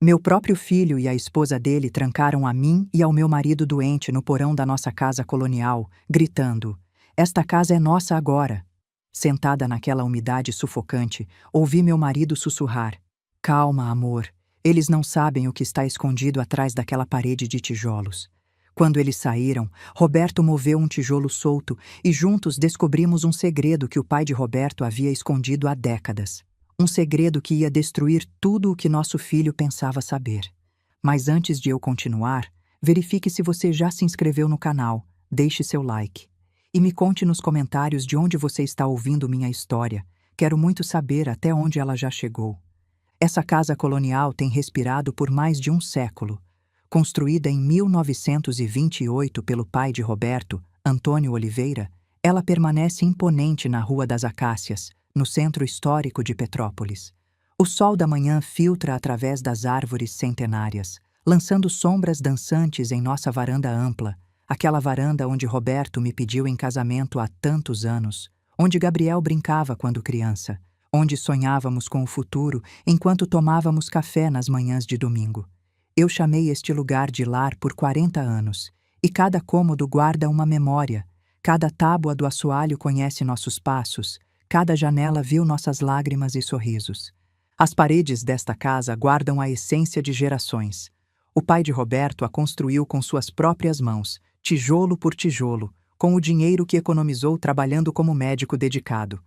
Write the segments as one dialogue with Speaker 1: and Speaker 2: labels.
Speaker 1: Meu próprio filho e a esposa dele trancaram a mim e ao meu marido doente no porão da nossa casa colonial, gritando: "Esta casa é nossa agora!" Sentada naquela umidade sufocante, ouvi meu marido sussurrar: "Calma, amor. Eles não sabem o que está escondido atrás daquela parede de tijolos." Quando eles saíram, Roberto moveu um tijolo solto e juntos descobrimos um segredo que o pai de Roberto havia escondido há décadas. Um segredo que ia destruir tudo o que nosso filho pensava saber. Mas antes de eu continuar, verifique se você já se inscreveu no canal, deixe seu like. E me conte nos comentários de onde você está ouvindo minha história. Quero muito saber até onde ela já chegou. Essa casa colonial tem respirado por mais de um século. Construída em 1928 pelo pai de Roberto, Antônio Oliveira, ela permanece imponente na Rua das Acácias, no centro histórico de Petrópolis. O sol da manhã filtra através das árvores centenárias, lançando sombras dançantes em nossa varanda ampla, aquela varanda onde Roberto me pediu em casamento há tantos anos, onde Gabriel brincava quando criança, onde sonhávamos com o futuro enquanto tomávamos café nas manhãs de domingo. Eu chamei este lugar de lar por 40 anos, e cada cômodo guarda uma memória, cada tábua do assoalho conhece nossos passos, cada janela viu nossas lágrimas e sorrisos. As paredes desta casa guardam a essência de gerações. O pai de Roberto a construiu com suas próprias mãos, tijolo por tijolo, com o dinheiro que economizou trabalhando como médico dedicado.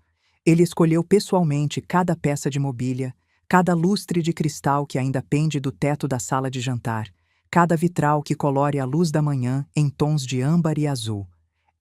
Speaker 1: Ele escolheu pessoalmente cada peça de mobília, cada lustre de cristal que ainda pende do teto da sala de jantar, cada vitral que colore a luz da manhã em tons de âmbar e azul.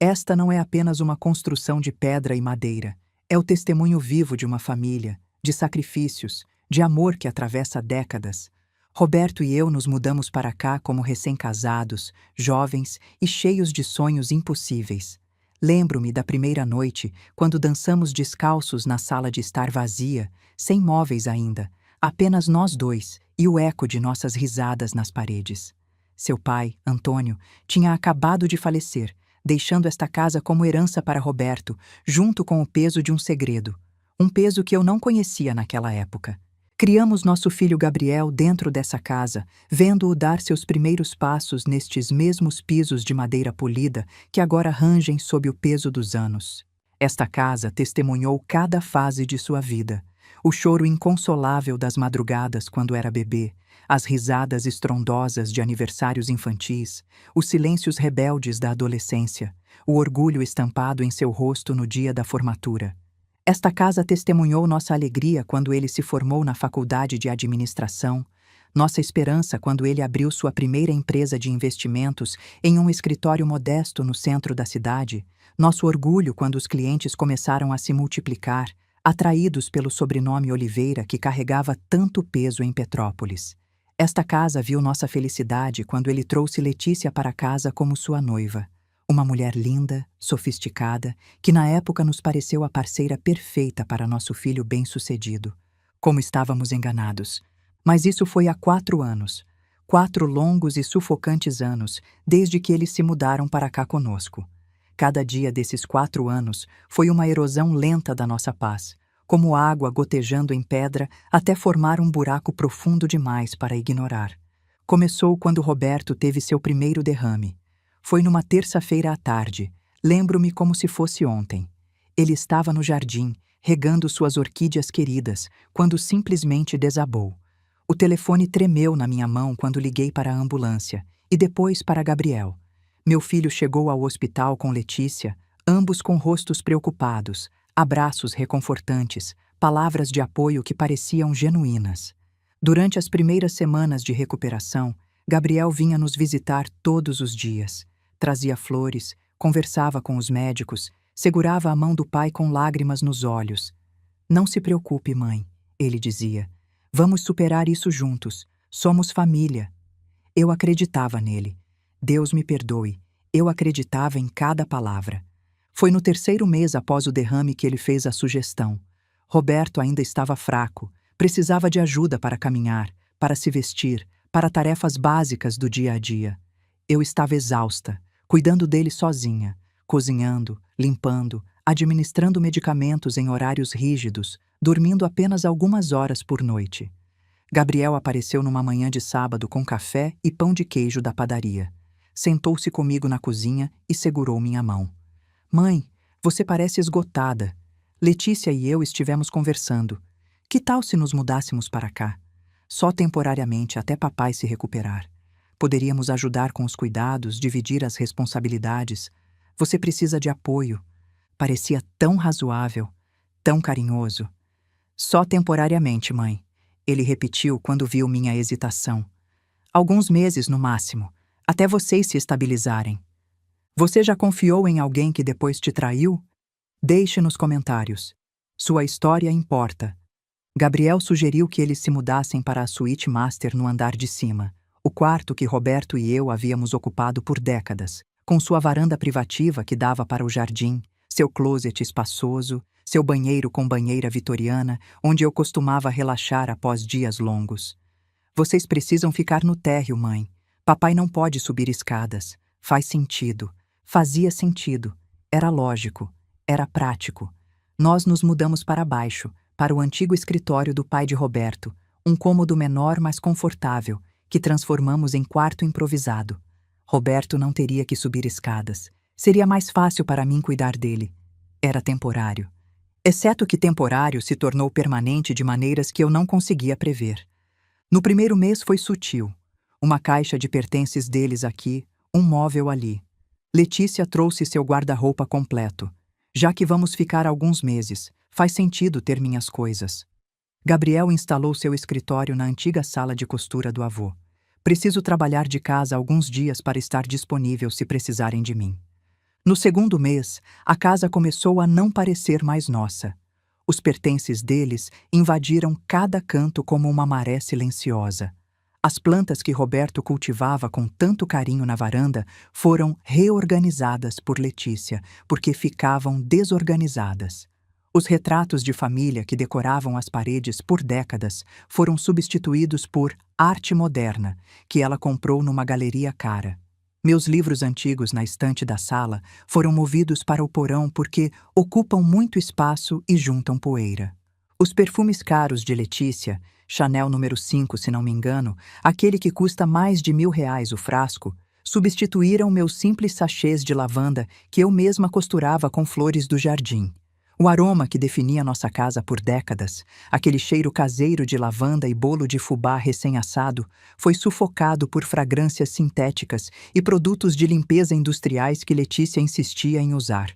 Speaker 1: Esta não é apenas uma construção de pedra e madeira, é o testemunho vivo de uma família, de sacrifícios, de amor que atravessa décadas. Roberto e eu nos mudamos para cá como recém-casados, jovens e cheios de sonhos impossíveis. Lembro-me da primeira noite, quando dançamos descalços na sala de estar vazia, sem móveis ainda, apenas nós dois e o eco de nossas risadas nas paredes. Seu pai, Antônio, tinha acabado de falecer, deixando esta casa como herança para Roberto, junto com o peso de um segredo. Um peso que eu não conhecia naquela época. Criamos nosso filho Gabriel dentro dessa casa, vendo-o dar seus primeiros passos nestes mesmos pisos de madeira polida que agora rangem sob o peso dos anos. Esta casa testemunhou cada fase de sua vida. O choro inconsolável das madrugadas quando era bebê, as risadas estrondosas de aniversários infantis, os silêncios rebeldes da adolescência, o orgulho estampado em seu rosto no dia da formatura. Esta casa testemunhou nossa alegria quando ele se formou na faculdade de administração, nossa esperança quando ele abriu sua primeira empresa de investimentos em um escritório modesto no centro da cidade, nosso orgulho quando os clientes começaram a se multiplicar, atraídos pelo sobrenome Oliveira que carregava tanto peso em Petrópolis. Esta casa viu nossa felicidade quando ele trouxe Letícia para casa como sua noiva. Uma mulher linda, sofisticada, que na época nos pareceu a parceira perfeita para nosso filho bem-sucedido. Como estávamos enganados. Mas isso foi há 4 anos. 4 longos e sufocantes anos, desde que eles se mudaram para cá conosco. Cada dia desses 4 anos foi uma erosão lenta da nossa paz, como água gotejando em pedra até formar um buraco profundo demais para ignorar. Começou quando Roberto teve seu primeiro derrame. Foi numa terça-feira à tarde, lembro-me como se fosse ontem. Ele estava no jardim, regando suas orquídeas queridas, quando simplesmente desabou. O telefone tremeu na minha mão quando liguei para a ambulância, e depois para Gabriel. Meu filho chegou ao hospital com Letícia, ambos com rostos preocupados, abraços reconfortantes, palavras de apoio que pareciam genuínas. Durante as primeiras semanas de recuperação, Gabriel vinha nos visitar todos os dias. Trazia flores, conversava com os médicos, segurava a mão do pai com lágrimas nos olhos. "Não se preocupe, mãe", ele dizia. "Vamos superar isso juntos. Somos família." Eu acreditava nele. Deus me perdoe. Eu acreditava em cada palavra. Foi no 3º mês após o derrame que ele fez a sugestão. Roberto ainda estava fraco, precisava de ajuda para caminhar, para se vestir, para tarefas básicas do dia a dia. Eu estava exausta, cuidando dele sozinha, cozinhando, limpando, administrando medicamentos em horários rígidos, dormindo apenas algumas horas por noite. Gabriel apareceu numa manhã de sábado com café e pão de queijo da padaria. Sentou-se comigo na cozinha e segurou minha mão. Mãe, você parece esgotada. Letícia e eu estivemos conversando. Que tal se nos mudássemos para cá? Só temporariamente, até papai se recuperar. Poderíamos ajudar com os cuidados, dividir as responsabilidades. Você precisa de apoio. Parecia tão razoável, tão carinhoso. Só temporariamente, mãe. Ele repetiu quando viu minha hesitação. Alguns meses no máximo, até vocês se estabilizarem. Você já confiou em alguém que depois te traiu? Deixe nos comentários. Sua história importa. Gabriel sugeriu que eles se mudassem para a suíte master no andar de cima, o quarto que Roberto e eu havíamos ocupado por décadas, com sua varanda privativa que dava para o jardim, seu closet espaçoso, seu banheiro com banheira vitoriana, onde eu costumava relaxar após dias longos. Vocês precisam ficar no térreo, mãe. Papai não pode subir escadas. Faz sentido. Fazia sentido. Era lógico. Era prático. Nós nos mudamos para baixo, para o antigo escritório do pai de Roberto, um cômodo menor, mas confortável, que transformamos em quarto improvisado. Roberto não teria que subir escadas. Seria mais fácil para mim cuidar dele. Era temporário. Exceto que temporário se tornou permanente de maneiras que eu não conseguia prever. No primeiro mês foi sutil. Uma caixa de pertences deles aqui, um móvel ali. Letícia trouxe seu guarda-roupa completo. Já que vamos ficar alguns meses, faz sentido ter minhas coisas. Gabriel instalou seu escritório na antiga sala de costura do avô. Preciso trabalhar de casa alguns dias para estar disponível se precisarem de mim. No segundo mês, a casa começou a não parecer mais nossa. Os pertences deles invadiram cada canto como uma maré silenciosa. As plantas que Roberto cultivava com tanto carinho na varanda foram reorganizadas por Letícia, porque ficavam desorganizadas. Os retratos de família que decoravam as paredes por décadas foram substituídos por arte moderna, que ela comprou numa galeria cara. Meus livros antigos na estante da sala foram movidos para o porão porque ocupam muito espaço e juntam poeira. Os perfumes caros de Letícia, Chanel número 5, se não me engano, aquele que custa mais de R$ 1.000 o frasco, substituíram meus simples sachês de lavanda que eu mesma costurava com flores do jardim. O aroma que definia nossa casa por décadas, aquele cheiro caseiro de lavanda e bolo de fubá recém-assado, foi sufocado por fragrâncias sintéticas e produtos de limpeza industriais que Letícia insistia em usar.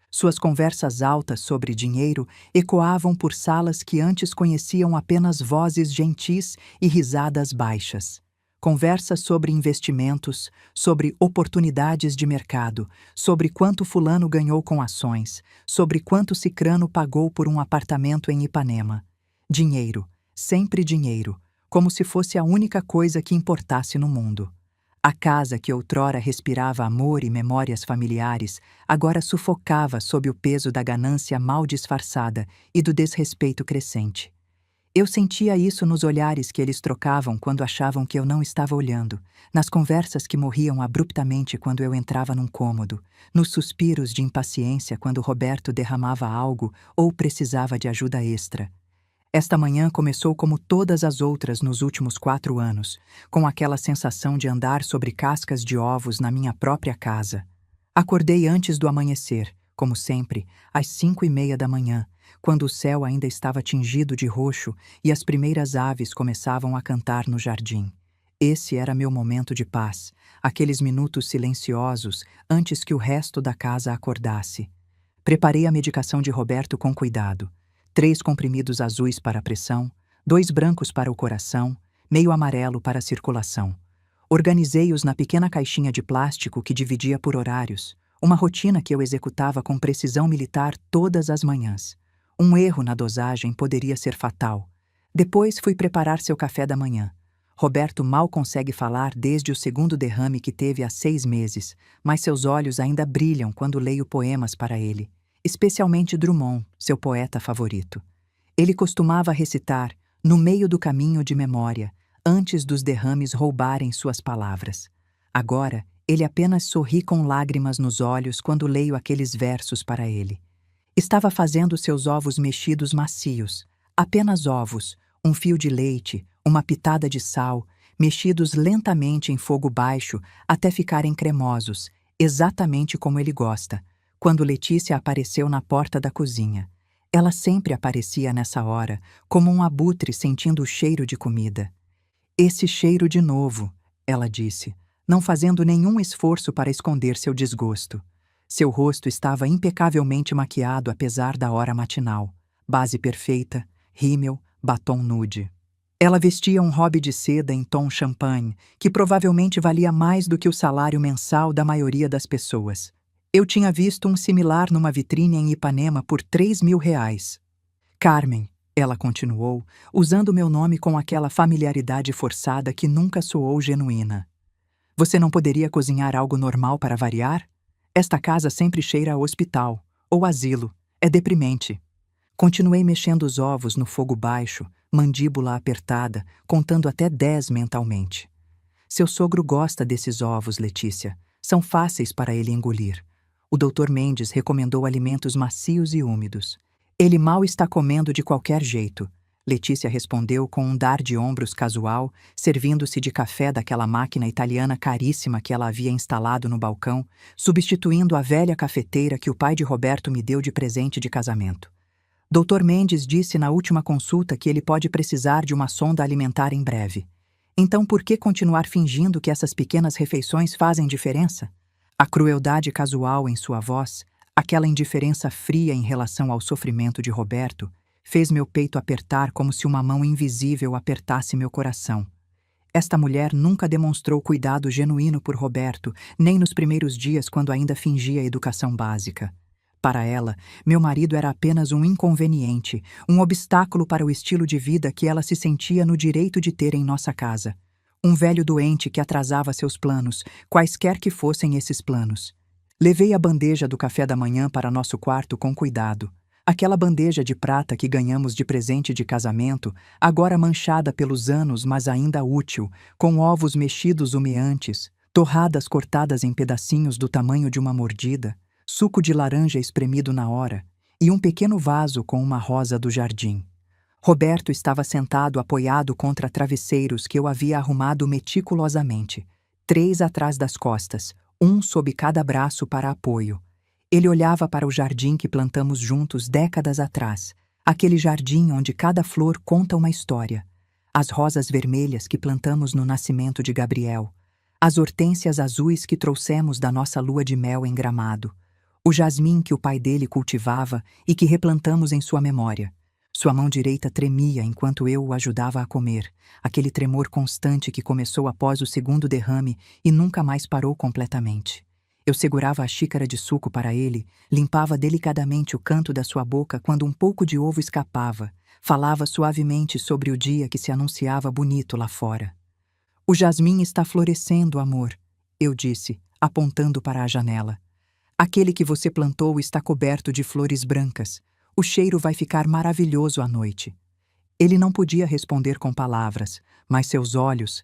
Speaker 1: Suas conversas altas sobre dinheiro ecoavam por salas que antes conheciam apenas vozes gentis e risadas baixas. Conversas sobre investimentos, sobre oportunidades de mercado, sobre quanto fulano ganhou com ações, sobre quanto cicrano pagou por um apartamento em Ipanema. Dinheiro, sempre dinheiro, como se fosse a única coisa que importasse no mundo. A casa que outrora respirava amor e memórias familiares, agora sufocava sob o peso da ganância mal disfarçada e do desrespeito crescente. Eu sentia isso nos olhares que eles trocavam quando achavam que eu não estava olhando, nas conversas que morriam abruptamente quando eu entrava num cômodo, nos suspiros de impaciência quando Roberto derramava algo ou precisava de ajuda extra. Esta manhã começou como todas as outras nos últimos 4 anos, com aquela sensação de andar sobre cascas de ovos na minha própria casa. Acordei antes do amanhecer, como sempre, às 5:30 da manhã, quando o céu ainda estava tingido de roxo e as primeiras aves começavam a cantar no jardim. Esse era meu momento de paz, aqueles minutos silenciosos antes que o resto da casa acordasse. Preparei a medicação de Roberto com cuidado. 3 comprimidos azuis para a pressão, 2 brancos para o coração, meio amarelo para a circulação. Organizei-os na pequena caixinha de plástico que dividia por horários, uma rotina que eu executava com precisão militar todas as manhãs. Um erro na dosagem poderia ser fatal. Depois fui preparar seu café da manhã. Roberto mal consegue falar desde o segundo derrame que teve há 6 meses, mas seus olhos ainda brilham quando leio poemas para ele, especialmente Drummond, seu poeta favorito. Ele costumava recitar, no meio do caminho de memória, antes dos derrames roubarem suas palavras. Agora, ele apenas sorri com lágrimas nos olhos quando leio aqueles versos para ele. Estava fazendo seus ovos mexidos macios, apenas ovos, um fio de leite, uma pitada de sal, mexidos lentamente em fogo baixo até ficarem cremosos, exatamente como ele gosta, quando Letícia apareceu na porta da cozinha. Ela sempre aparecia nessa hora, como um abutre sentindo o cheiro de comida. "Esse cheiro de novo", ela disse, não fazendo nenhum esforço para esconder seu desgosto. Seu rosto estava impecavelmente maquiado apesar da hora matinal. Base perfeita, rímel, batom nude. Ela vestia um hobby de seda em tom champanhe, que provavelmente valia mais do que o salário mensal da maioria das pessoas. Eu tinha visto um similar numa vitrine em Ipanema por R$ 3.000. "Carmen", ela continuou, usando meu nome com aquela familiaridade forçada que nunca soou genuína. "Você não poderia cozinhar algo normal para variar? Esta casa sempre cheira a hospital, ou asilo. É deprimente." Continuei mexendo os ovos no fogo baixo, mandíbula apertada, contando até 10 mentalmente. "Seu sogro gosta desses ovos, Letícia. São fáceis para ele engolir. O Dr. Mendes recomendou alimentos macios e úmidos. Ele mal está comendo de qualquer jeito." Letícia respondeu com um dar de ombros casual, servindo-se de café daquela máquina italiana caríssima que ela havia instalado no balcão, substituindo a velha cafeteira que o pai de Roberto me deu de presente de casamento. "Dr. Mendes disse na última consulta que ele pode precisar de uma sonda alimentar em breve. Então por que continuar fingindo que essas pequenas refeições fazem diferença?" A crueldade casual em sua voz, aquela indiferença fria em relação ao sofrimento de Roberto, fez meu peito apertar como se uma mão invisível apertasse meu coração. Esta mulher nunca demonstrou cuidado genuíno por Roberto, nem nos primeiros dias quando ainda fingia educação básica. Para ela, meu marido era apenas um inconveniente, um obstáculo para o estilo de vida que ela se sentia no direito de ter em nossa casa. Um velho doente que atrasava seus planos, quaisquer que fossem esses planos. Levei a bandeja do café da manhã para nosso quarto com cuidado. Aquela bandeja de prata que ganhamos de presente de casamento, agora manchada pelos anos, mas ainda útil, com ovos mexidos humeantes, torradas cortadas em pedacinhos do tamanho de uma mordida, suco de laranja espremido na hora, e um pequeno vaso com uma rosa do jardim. Roberto estava sentado apoiado contra travesseiros que eu havia arrumado meticulosamente, 3 atrás das costas, um sob cada braço para apoio. Ele olhava para o jardim que plantamos juntos décadas atrás, aquele jardim onde cada flor conta uma história. As rosas vermelhas que plantamos no nascimento de Gabriel, as hortênsias azuis que trouxemos da nossa lua de mel em Gramado, o jasmim que o pai dele cultivava e que replantamos em sua memória. Sua mão direita tremia enquanto eu o ajudava a comer, aquele tremor constante que começou após o segundo derrame e nunca mais parou completamente. Eu segurava a xícara de suco para ele, limpava delicadamente o canto da sua boca quando um pouco de ovo escapava, falava suavemente sobre o dia que se anunciava bonito lá fora. "O jasmim está florescendo, amor", eu disse, apontando para a janela. "Aquele que você plantou está coberto de flores brancas. O cheiro vai ficar maravilhoso à noite." Ele não podia responder com palavras, mas seus olhos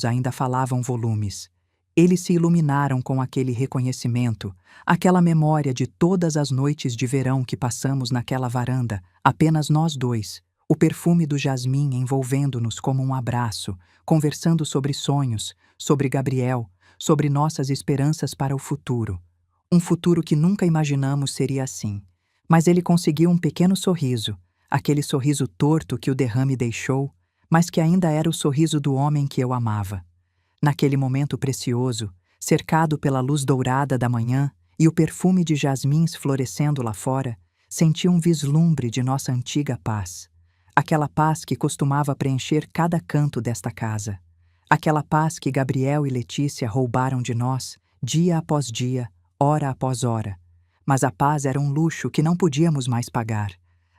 Speaker 1: ainda falavam volumes. Eles se iluminaram com aquele reconhecimento, aquela memória de todas as noites de verão que passamos naquela varanda, apenas nós dois, o perfume do jasmim envolvendo-nos como um abraço, conversando sobre sonhos, sobre Gabriel, sobre nossas esperanças para o futuro. Um futuro que nunca imaginamos seria assim. Mas ele conseguiu um pequeno sorriso, aquele sorriso torto que o derrame deixou, mas que ainda era o sorriso do homem que eu amava. Naquele momento precioso, cercado pela luz dourada da manhã e o perfume de jasmins florescendo lá fora, senti um vislumbre de nossa antiga paz. Aquela paz que costumava preencher cada canto desta casa. Aquela paz que Gabriel e Letícia roubaram de nós, dia após dia, hora após hora. Mas a paz era um luxo que não podíamos mais pagar.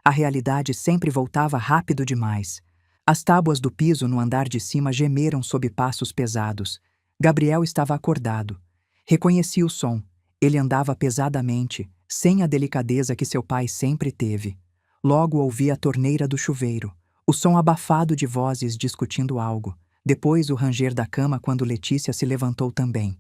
Speaker 1: A realidade sempre voltava rápido demais. As tábuas do piso no andar de cima gemeram sob passos pesados. Gabriel estava acordado. Reconheci o som. Ele andava pesadamente, sem a delicadeza que seu pai sempre teve. Logo ouvi a torneira do chuveiro, o som abafado de vozes discutindo algo. Depois o ranger da cama quando Letícia se levantou também.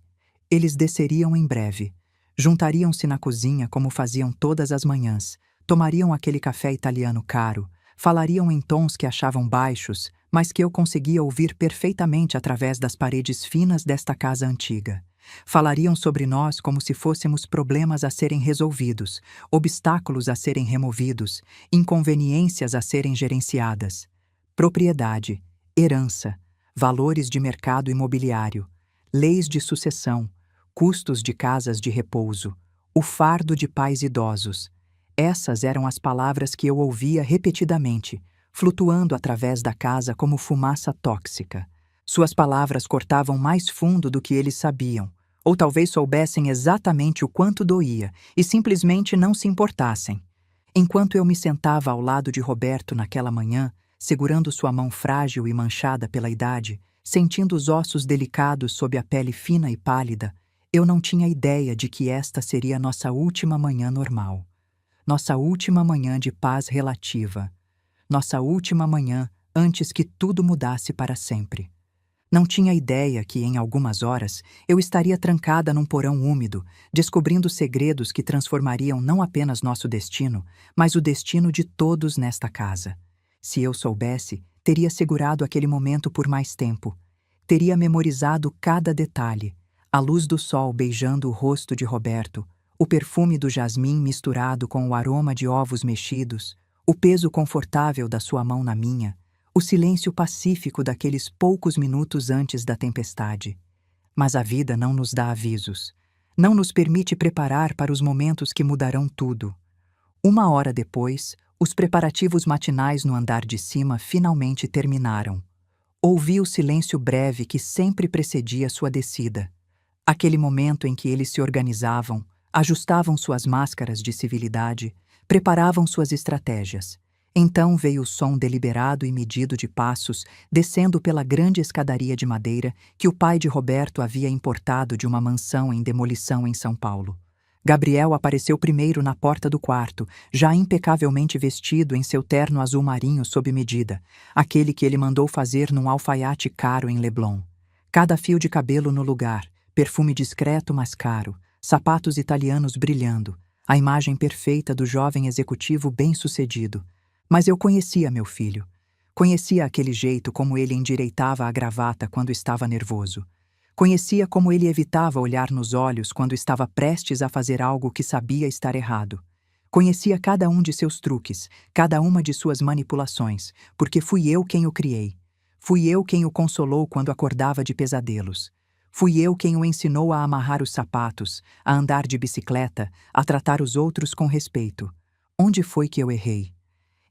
Speaker 1: Eles desceriam em breve. Juntariam-se na cozinha como faziam todas as manhãs. Tomariam aquele café italiano caro. Falariam em tons que achavam baixos, mas que eu conseguia ouvir perfeitamente através das paredes finas desta casa antiga. Falariam sobre nós como se fôssemos problemas a serem resolvidos, obstáculos a serem removidos, inconveniências a serem gerenciadas. Propriedade, herança, valores de mercado imobiliário, leis de sucessão, custos de casas de repouso, o fardo de pais idosos. Essas eram as palavras que eu ouvia repetidamente, flutuando através da casa como fumaça tóxica. Suas palavras cortavam mais fundo do que eles sabiam, ou talvez soubessem exatamente o quanto doía e simplesmente não se importassem. Enquanto eu me sentava ao lado de Roberto naquela manhã, segurando sua mão frágil e manchada pela idade, sentindo os ossos delicados sob a pele fina e pálida, eu não tinha ideia de que esta seria nossa última manhã normal. Nossa última manhã de paz relativa. Nossa última manhã antes que tudo mudasse para sempre. Não tinha ideia que, em algumas horas, eu estaria trancada num porão úmido, descobrindo segredos que transformariam não apenas nosso destino, mas o destino de todos nesta casa. Se eu soubesse, teria segurado aquele momento por mais tempo. Teria memorizado cada detalhe, a luz do sol beijando o rosto de Roberto, o perfume do jasmim misturado com o aroma de ovos mexidos, o peso confortável da sua mão na minha, o silêncio pacífico daqueles poucos minutos antes da tempestade. Mas a vida não nos dá avisos. Não nos permite preparar para os momentos que mudarão tudo. 1 hora depois, os preparativos matinais no andar de cima finalmente terminaram. Ouvi o silêncio breve que sempre precedia sua descida. Aquele momento em que eles se organizavam, ajustavam suas máscaras de civilidade, preparavam suas estratégias. Então veio o som deliberado e medido de passos descendo pela grande escadaria de madeira que o pai de Roberto havia importado de uma mansão em demolição em São Paulo. Gabriel apareceu primeiro na porta do quarto, já impecavelmente vestido em seu terno azul marinho sob medida, aquele que ele mandou fazer num alfaiate caro em Leblon. Cada fio de cabelo no lugar, perfume discreto mas caro, sapatos italianos brilhando, a imagem perfeita do jovem executivo bem-sucedido. Mas eu conhecia meu filho. Conhecia aquele jeito como ele endireitava a gravata quando estava nervoso. Conhecia como ele evitava olhar nos olhos quando estava prestes a fazer algo que sabia estar errado. Conhecia cada um de seus truques, cada uma de suas manipulações, porque fui eu quem o criei. Fui eu quem o consolou quando acordava de pesadelos. Fui eu quem o ensinou a amarrar os sapatos, a andar de bicicleta, a tratar os outros com respeito. Onde foi que eu errei?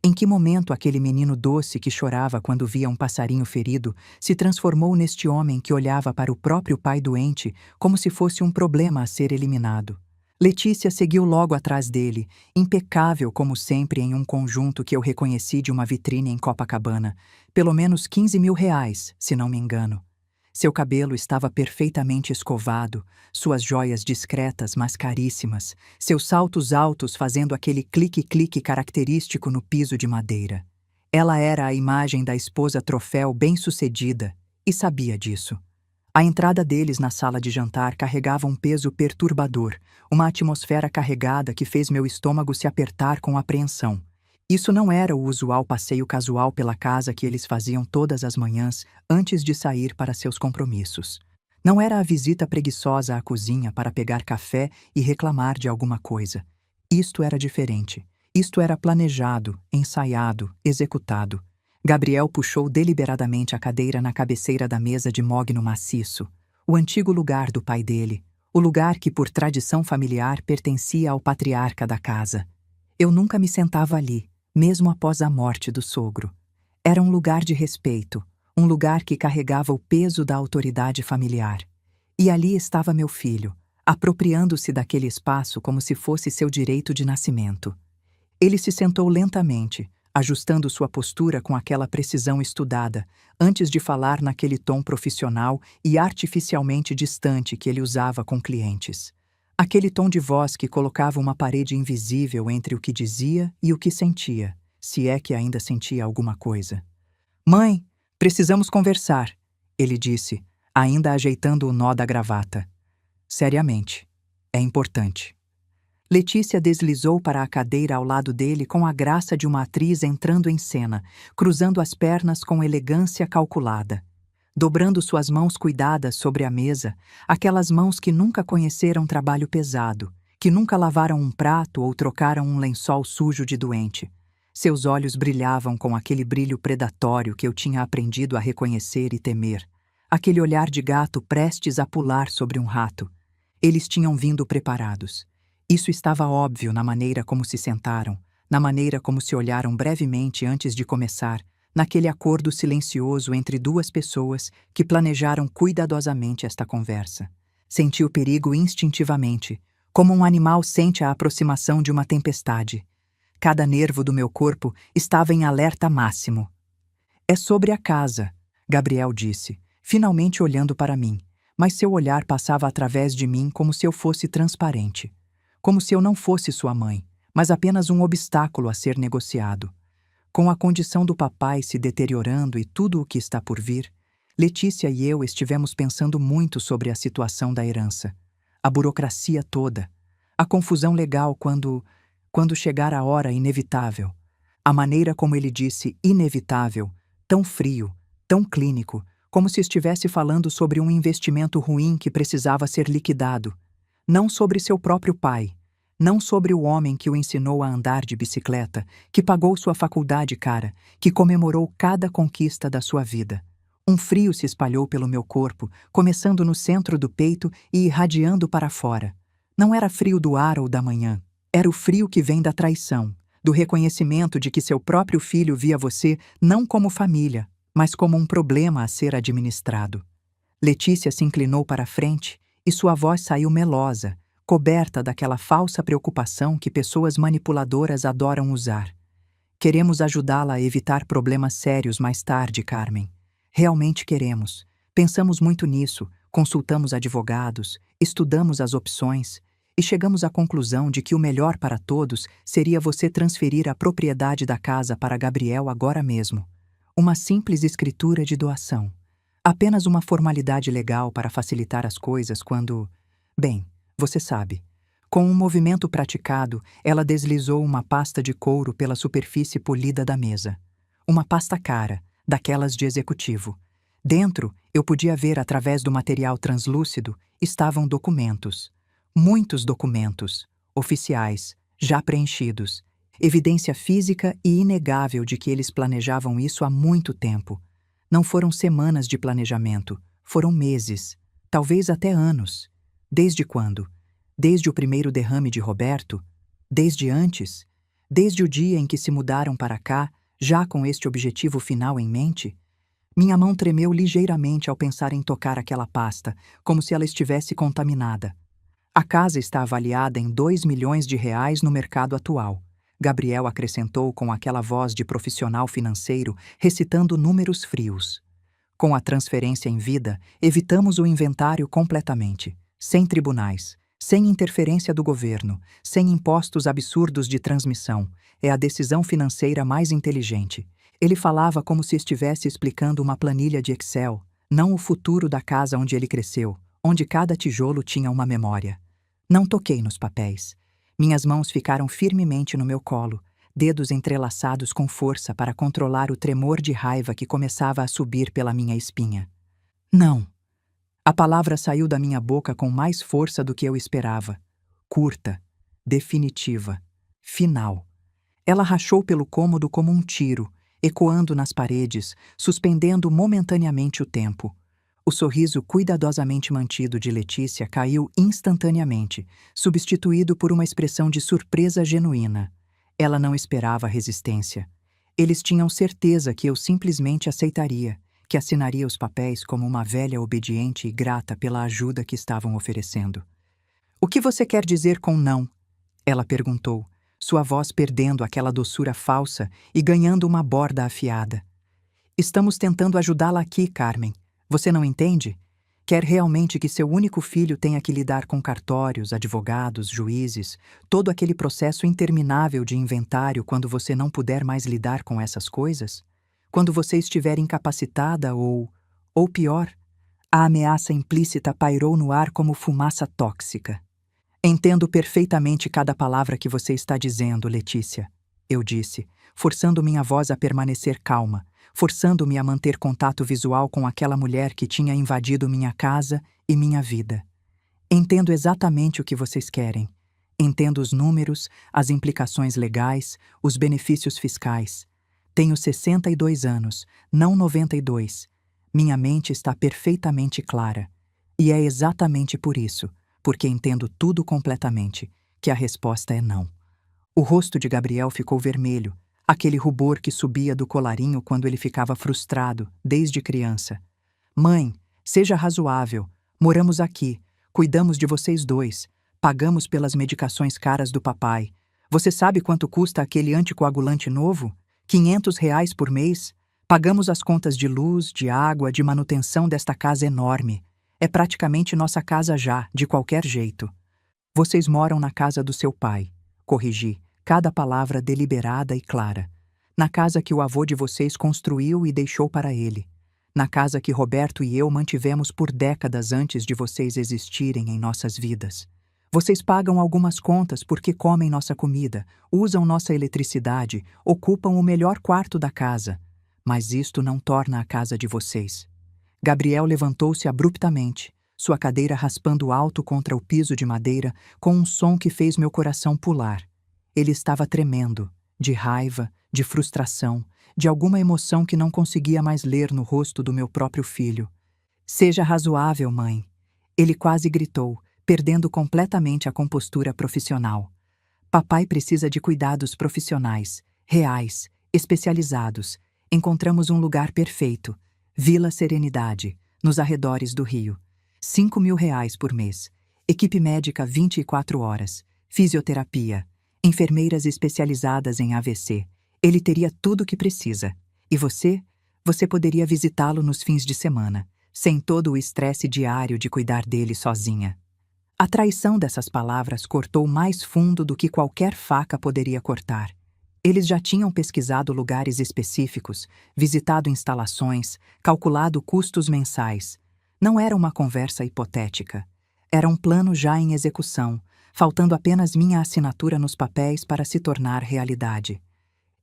Speaker 1: Em que momento aquele menino doce que chorava quando via um passarinho ferido se transformou neste homem que olhava para o próprio pai doente como se fosse um problema a ser eliminado? Letícia seguiu logo atrás dele, impecável como sempre em um conjunto que eu reconheci de uma vitrine em Copacabana, pelo menos R$ 15.000, se não me engano. Seu cabelo estava perfeitamente escovado, suas joias discretas mas caríssimas, seus saltos altos fazendo aquele clique-clique característico no piso de madeira. Ela era a imagem da esposa troféu bem-sucedida, e sabia disso. A entrada deles na sala de jantar carregava um peso perturbador, uma atmosfera carregada que fez meu estômago se apertar com apreensão. Isso não era o usual passeio casual pela casa que eles faziam todas as manhãs antes de sair para seus compromissos. Não era a visita preguiçosa à cozinha para pegar café e reclamar de alguma coisa. Isto era diferente. Isto era planejado, ensaiado, executado. Gabriel puxou deliberadamente a cadeira na cabeceira da mesa de mogno maciço, o antigo lugar do pai dele, o lugar que por tradição familiar pertencia ao patriarca da casa. Eu nunca me sentava ali, mesmo após a morte do sogro. Era um lugar de respeito, um lugar que carregava o peso da autoridade familiar. E ali estava meu filho, apropriando-se daquele espaço como se fosse seu direito de nascimento. Ele se sentou lentamente, ajustando sua postura com aquela precisão estudada, antes de falar naquele tom profissional e artificialmente distante que ele usava com clientes. Aquele tom de voz que colocava uma parede invisível entre o que dizia e o que sentia, se é que ainda sentia alguma coisa. "Mãe, precisamos conversar", ele disse, ainda ajeitando o nó da gravata. "Seriamente. É importante." Letícia deslizou para a cadeira ao lado dele com a graça de uma atriz entrando em cena, cruzando as pernas com elegância calculada. Dobrando suas mãos cuidadas sobre a mesa, aquelas mãos que nunca conheceram trabalho pesado, que nunca lavaram um prato ou trocaram um lençol sujo de doente. Seus olhos brilhavam com aquele brilho predatório que eu tinha aprendido a reconhecer e temer. Aquele olhar de gato prestes a pular sobre um rato. Eles tinham vindo preparados. Isso estava óbvio na maneira como se sentaram, na maneira como se olharam brevemente antes de começar, naquele acordo silencioso entre duas pessoas que planejaram cuidadosamente esta conversa. Senti o perigo instintivamente, como um animal sente a aproximação de uma tempestade. Cada nervo do meu corpo estava em alerta máximo. "É sobre a casa", Gabriel disse, finalmente olhando para mim, mas seu olhar passava através de mim como se eu fosse transparente. Como se eu não fosse sua mãe, mas apenas um obstáculo a ser negociado. Com a condição do papai se deteriorando e tudo o que está por vir, Letícia e eu estivemos pensando muito sobre a situação da herança, a burocracia toda, a confusão legal quando chegar a hora inevitável. A maneira como ele disse inevitável, tão frio, tão clínico, como se estivesse falando sobre um investimento ruim que precisava ser liquidado. Não sobre seu próprio pai, não sobre o homem que o ensinou a andar de bicicleta, que pagou sua faculdade cara, que comemorou cada conquista da sua vida. Um frio se espalhou pelo meu corpo, começando no centro do peito e irradiando para fora. Não era frio do ar ou da manhã, era o frio que vem da traição, do reconhecimento de que seu próprio filho via você não como família, mas como um problema a ser administrado. Letícia se inclinou para a frente e sua voz saiu melosa, coberta daquela falsa preocupação que pessoas manipuladoras adoram usar. "Queremos ajudá-la a evitar problemas sérios mais tarde, Carmen. Realmente queremos. Pensamos muito nisso, consultamos advogados, estudamos as opções e chegamos à conclusão de que o melhor para todos seria você transferir a propriedade da casa para Gabriel agora mesmo. Uma simples escritura de doação. Apenas uma formalidade legal para facilitar as coisas quando... Bem, você sabe." Com um movimento praticado, ela deslizou uma pasta de couro pela superfície polida da mesa. Uma pasta cara, daquelas de executivo. Dentro, eu podia ver através do material translúcido, estavam documentos. Muitos documentos, oficiais, já preenchidos. Evidência física e inegável de que eles planejavam isso há muito tempo. Não foram semanas de planejamento, foram meses, talvez até anos. Desde quando? Desde o primeiro derrame de Roberto? Desde antes? Desde o dia em que se mudaram para cá, já com este objetivo final em mente? Minha mão tremeu ligeiramente ao pensar em tocar aquela pasta, como se ela estivesse contaminada. A casa está avaliada em R$ 2 milhões no mercado atual. Gabriel acrescentou com aquela voz de profissional financeiro, recitando números frios. Com a transferência em vida, evitamos o inventário completamente, sem tribunais, sem interferência do governo, sem impostos absurdos de transmissão. É a decisão financeira mais inteligente. Ele falava como se estivesse explicando uma planilha de Excel, não o futuro da casa onde ele cresceu, onde cada tijolo tinha uma memória. Não toquei nos papéis. Minhas mãos ficaram firmemente no meu colo, dedos entrelaçados com força para controlar o tremor de raiva que começava a subir pela minha espinha. "Não." A palavra saiu da minha boca com mais força do que eu esperava. Curta, definitiva, final. Ela rachou pelo cômodo como um tiro, ecoando nas paredes, suspendendo momentaneamente o tempo. O sorriso cuidadosamente mantido de Letícia caiu instantaneamente, substituído por uma expressão de surpresa genuína. Ela não esperava resistência. Eles tinham certeza que eu simplesmente aceitaria, que assinaria os papéis como uma velha obediente e grata pela ajuda que estavam oferecendo. "O que você quer dizer com não?" ela perguntou, sua voz perdendo aquela doçura falsa e ganhando uma borda afiada. "Estamos tentando ajudá-la aqui, Carmen. Você não entende? Quer realmente que seu único filho tenha que lidar com cartórios, advogados, juízes, todo aquele processo interminável de inventário quando você não puder mais lidar com essas coisas? Quando você estiver incapacitada ou pior?" A ameaça implícita pairou no ar como fumaça tóxica. Entendo perfeitamente cada palavra que você está dizendo, Letícia, eu disse, forçando minha voz a permanecer calma, forçando-me a manter contato visual com aquela mulher que tinha invadido minha casa e minha vida. Entendo exatamente o que vocês querem. Entendo os números, as implicações legais, os benefícios fiscais. Tenho 62 anos, não 92. Minha mente está perfeitamente clara. E é exatamente por isso, porque entendo tudo completamente, que a resposta é não. O rosto de Gabriel ficou vermelho, aquele rubor que subia do colarinho quando ele ficava frustrado, desde criança. Mãe, seja razoável. Moramos aqui, cuidamos de vocês dois, pagamos pelas medicações caras do papai. Você sabe quanto custa aquele anticoagulante novo? R$ 500 por mês? Pagamos as contas de luz, de água, de manutenção desta casa enorme. É praticamente nossa casa já, de qualquer jeito. Vocês moram na casa do seu pai. Corrigi, cada palavra deliberada e clara. Na casa que o avô de vocês construiu e deixou para ele. Na casa que Roberto e eu mantivemos por décadas antes de vocês existirem em nossas vidas. Vocês pagam algumas contas porque comem nossa comida, usam nossa eletricidade, ocupam o melhor quarto da casa. Mas isto não torna a casa de vocês. Gabriel levantou-se abruptamente, sua cadeira raspando alto contra o piso de madeira, com um som que fez meu coração pular. Ele estava tremendo, de raiva, de frustração, de alguma emoção que não conseguia mais ler no rosto do meu próprio filho. Seja razoável, mãe. Ele quase gritou, perdendo completamente a compostura profissional. Papai precisa de cuidados profissionais, reais, especializados. Encontramos um lugar perfeito. Vila Serenidade, nos arredores do Rio. R$ 5.000 por mês. Equipe médica 24 horas. Fisioterapia. Enfermeiras especializadas em AVC. Ele teria tudo o que precisa. E você? Você poderia visitá-lo nos fins de semana, sem todo o estresse diário de cuidar dele sozinha. A traição dessas palavras cortou mais fundo do que qualquer faca poderia cortar. Eles já tinham pesquisado lugares específicos, visitado instalações, calculado custos mensais. Não era uma conversa hipotética. Era um plano já em execução, faltando apenas minha assinatura nos papéis para se tornar realidade.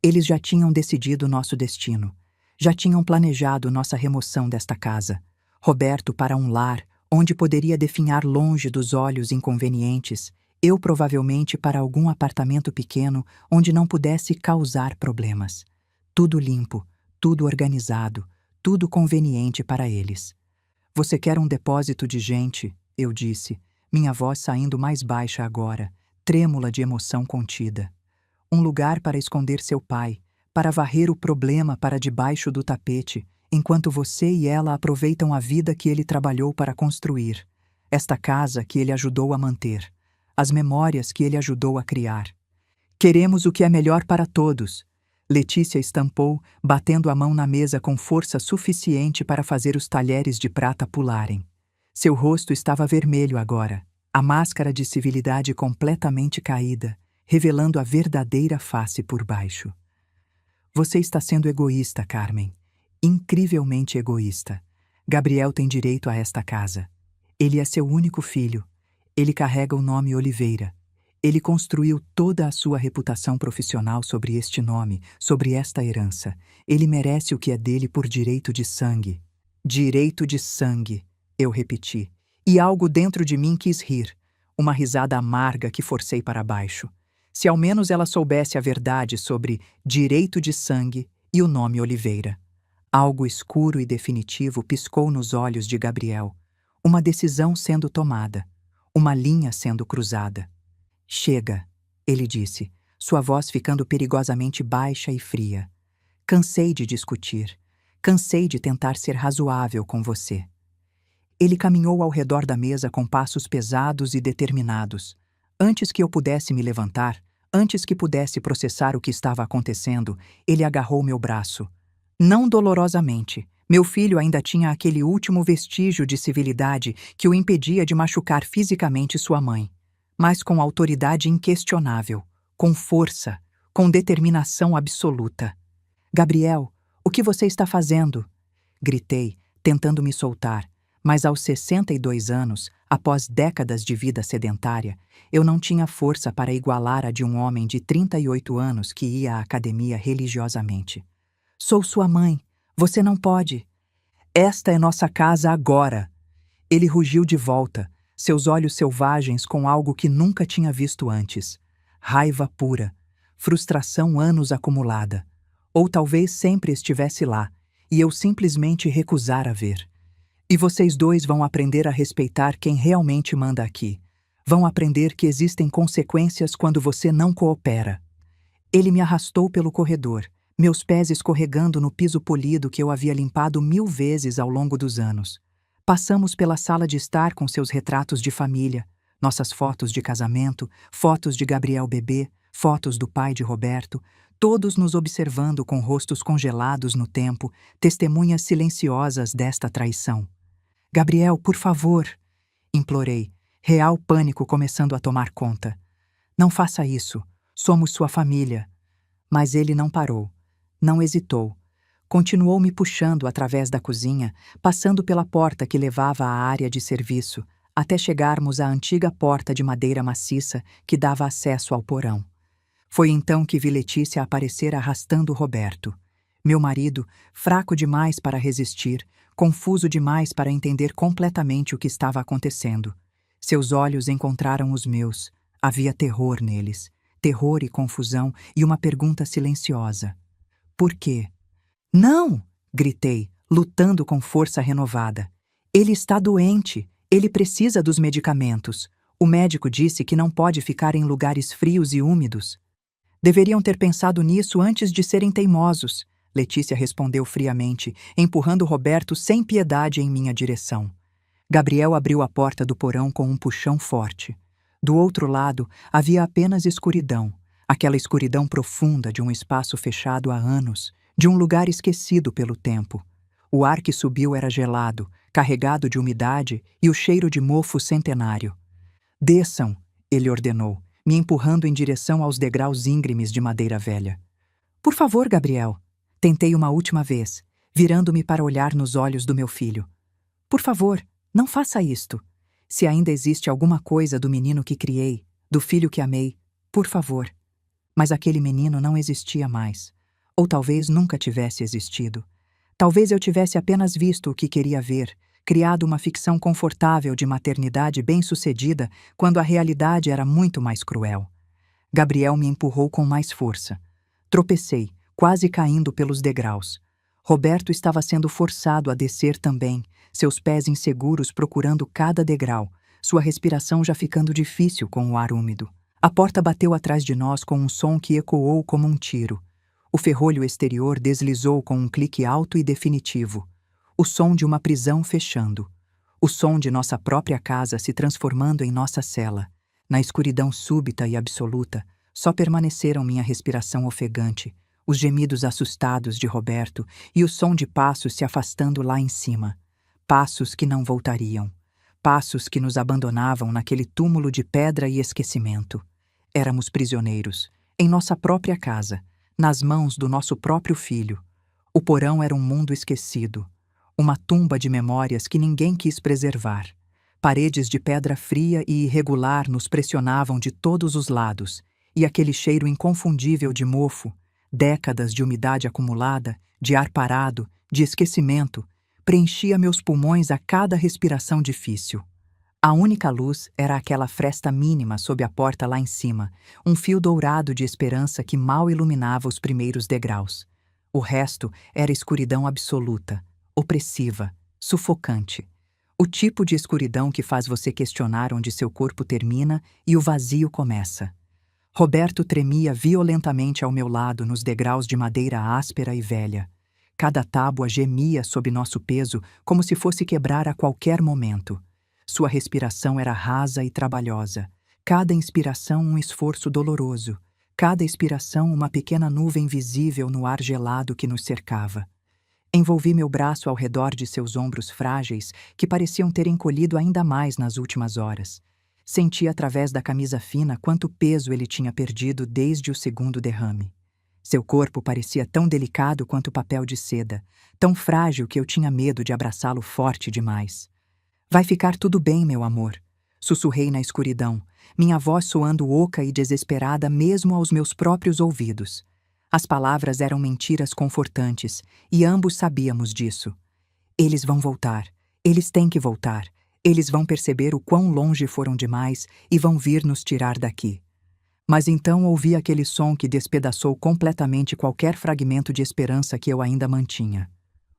Speaker 1: Eles já tinham decidido nosso destino. Já tinham planejado nossa remoção desta casa. Roberto para um lar, onde poderia definhar longe dos olhos inconvenientes, eu provavelmente para algum apartamento pequeno onde não pudesse causar problemas. Tudo limpo, tudo organizado, tudo conveniente para eles. Você quer um depósito de gente, eu disse, minha voz saindo mais baixa agora, trêmula de emoção contida. Um lugar para esconder seu pai, para varrer o problema para debaixo do tapete, enquanto você e ela aproveitam a vida que ele trabalhou para construir, esta casa que ele ajudou a manter, as memórias que ele ajudou a criar. Queremos o que é melhor para todos. Letícia estampou, batendo a mão na mesa com força suficiente para fazer os talheres de prata pularem. Seu rosto estava vermelho agora, a máscara de civilidade completamente caída, revelando a verdadeira face por baixo. Você está sendo egoísta, Carmen. Incrivelmente egoísta. Gabriel tem direito a esta casa. Ele é seu único filho. Ele carrega o nome Oliveira. Ele construiu toda a sua reputação profissional sobre este nome, sobre esta herança. Ele merece o que é dele por direito de sangue. Direito de sangue, eu repeti. E algo dentro de mim quis rir. Uma risada amarga que forcei para baixo. Se ao menos ela soubesse a verdade sobre direito de sangue e o nome Oliveira. Algo escuro e definitivo piscou nos olhos de Gabriel. Uma decisão sendo tomada. Uma linha sendo cruzada. Chega, ele disse, sua voz ficando perigosamente baixa e fria. Cansei de discutir. Cansei de tentar ser razoável com você. Ele caminhou ao redor da mesa com passos pesados e determinados. Antes que eu pudesse me levantar, antes que pudesse processar o que estava acontecendo, ele agarrou meu braço. Não dolorosamente. Meu filho ainda tinha aquele último vestígio de civilidade que o impedia de machucar fisicamente sua mãe. Mas com autoridade inquestionável, com força, com determinação absoluta. Gabriel, o que você está fazendo? Gritei, tentando me soltar, Mas aos 62 anos, após décadas de vida sedentária, eu não tinha força para igualar a de um homem de 38 anos que ia à academia religiosamente. Sou sua mãe. Você não pode. Esta é nossa casa agora. Ele rugiu de volta, seus olhos selvagens com algo que nunca tinha visto antes. Raiva pura, frustração anos acumulada. Ou talvez sempre estivesse lá, e eu simplesmente recusara ver. E vocês dois vão aprender a respeitar quem realmente manda aqui. Vão aprender que existem consequências quando você não coopera. Ele me arrastou pelo corredor, meus pés escorregando no piso polido que eu havia limpado 1000 vezes ao longo dos anos. Passamos pela sala de estar com seus retratos de família, nossas fotos de casamento, fotos de Gabriel bebê, fotos do pai de Roberto, todos nos observando com rostos congelados no tempo, testemunhas silenciosas desta traição. Gabriel, por favor, implorei, real pânico começando a tomar conta. Não faça isso, somos sua família. Mas ele não parou, não hesitou. Continuou me puxando através da cozinha, passando pela porta que levava à área de serviço, até chegarmos à antiga porta de madeira maciça que dava acesso ao porão. Foi então que vi Letícia aparecer arrastando Roberto. Meu marido, fraco demais para resistir, confuso demais para entender completamente o que estava acontecendo. Seus olhos encontraram os meus. Havia terror neles. Terror e confusão e uma pergunta silenciosa. Por quê? Não! Gritei, lutando com força renovada. Ele está doente. Ele precisa dos medicamentos. O médico disse que não pode ficar em lugares frios e úmidos. Deveriam ter pensado nisso antes de serem teimosos, Letícia respondeu friamente, empurrando Roberto sem piedade em minha direção. Gabriel abriu a porta do porão com um puxão forte. Do outro lado, havia apenas escuridão, aquela escuridão profunda de um espaço fechado há anos, de um lugar esquecido pelo tempo. O ar que subiu era gelado, carregado de umidade e o cheiro de mofo centenário. Desçam, ele ordenou, me empurrando em direção aos degraus íngremes de madeira velha. Por favor, Gabriel, tentei uma última vez, virando-me para olhar nos olhos do meu filho. Por favor, não faça isto. Se ainda existe alguma coisa do menino que criei, do filho que amei, por favor. Mas aquele menino não existia mais. Ou talvez nunca tivesse existido. Talvez eu tivesse apenas visto o que queria ver, criado uma ficção confortável de maternidade bem-sucedida quando a realidade era muito mais cruel. Gabriel me empurrou com mais força. Tropecei, quase caindo pelos degraus. Roberto estava sendo forçado a descer também, seus pés inseguros procurando cada degrau, sua respiração já ficando difícil com o ar úmido. A porta bateu atrás de nós com um som que ecoou como um tiro. O ferrolho exterior deslizou com um clique alto e definitivo. O som de uma prisão fechando. O som de nossa própria casa se transformando em nossa cela. Na escuridão súbita e absoluta, só permaneceram minha respiração ofegante, os gemidos assustados de Roberto e o som de passos se afastando lá em cima. Passos que não voltariam. Passos que nos abandonavam naquele túmulo de pedra e esquecimento. Éramos prisioneiros, em nossa própria casa, nas mãos do nosso próprio filho. O porão era um mundo esquecido. Uma tumba de memórias que ninguém quis preservar. Paredes de pedra fria e irregular nos pressionavam de todos os lados, e aquele cheiro inconfundível de mofo, décadas de umidade acumulada, de ar parado, de esquecimento, preenchia meus pulmões a cada respiração difícil. A única luz era aquela fresta mínima sob a porta lá em cima, um fio dourado de esperança que mal iluminava os primeiros degraus. O resto era escuridão absoluta, opressiva, sufocante. O tipo de escuridão que faz você questionar onde seu corpo termina e o vazio começa. Roberto tremia violentamente ao meu lado nos degraus de madeira áspera e velha. Cada tábua gemia sob nosso peso como se fosse quebrar a qualquer momento. Sua respiração era rasa e trabalhosa. Cada inspiração um esforço doloroso. Cada expiração uma pequena nuvem visível no ar gelado que nos cercava. Envolvi meu braço ao redor de seus ombros frágeis, que pareciam ter encolhido ainda mais nas últimas horas. Senti através da camisa fina quanto peso ele tinha perdido desde o segundo derrame. Seu corpo parecia tão delicado quanto papel de seda, tão frágil que eu tinha medo de abraçá-lo forte demais. Vai ficar tudo bem, meu amor. Sussurrei na escuridão, minha voz soando oca e desesperada mesmo aos meus próprios ouvidos. As palavras eram mentiras confortantes, e ambos sabíamos disso. Eles vão voltar. Eles têm que voltar. Eles vão perceber o quão longe foram demais e vão vir nos tirar daqui. Mas então ouvi aquele som que despedaçou completamente qualquer fragmento de esperança que eu ainda mantinha.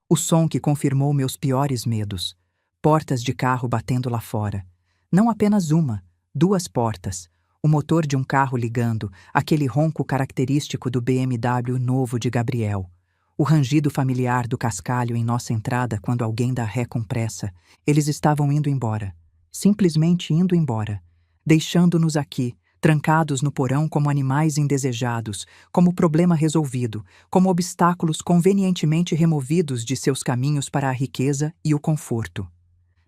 Speaker 1: O som que confirmou meus piores medos. Portas de carro batendo lá fora. Não apenas uma, 2 portas. O motor de um carro ligando, aquele ronco característico do BMW novo de Gabriel. O rangido familiar do cascalho em nossa entrada quando alguém dá ré com pressa. Eles estavam indo embora. Simplesmente indo embora. Deixando-nos aqui, trancados no porão como animais indesejados, como problema resolvido, como obstáculos convenientemente removidos de seus caminhos para a riqueza e o conforto.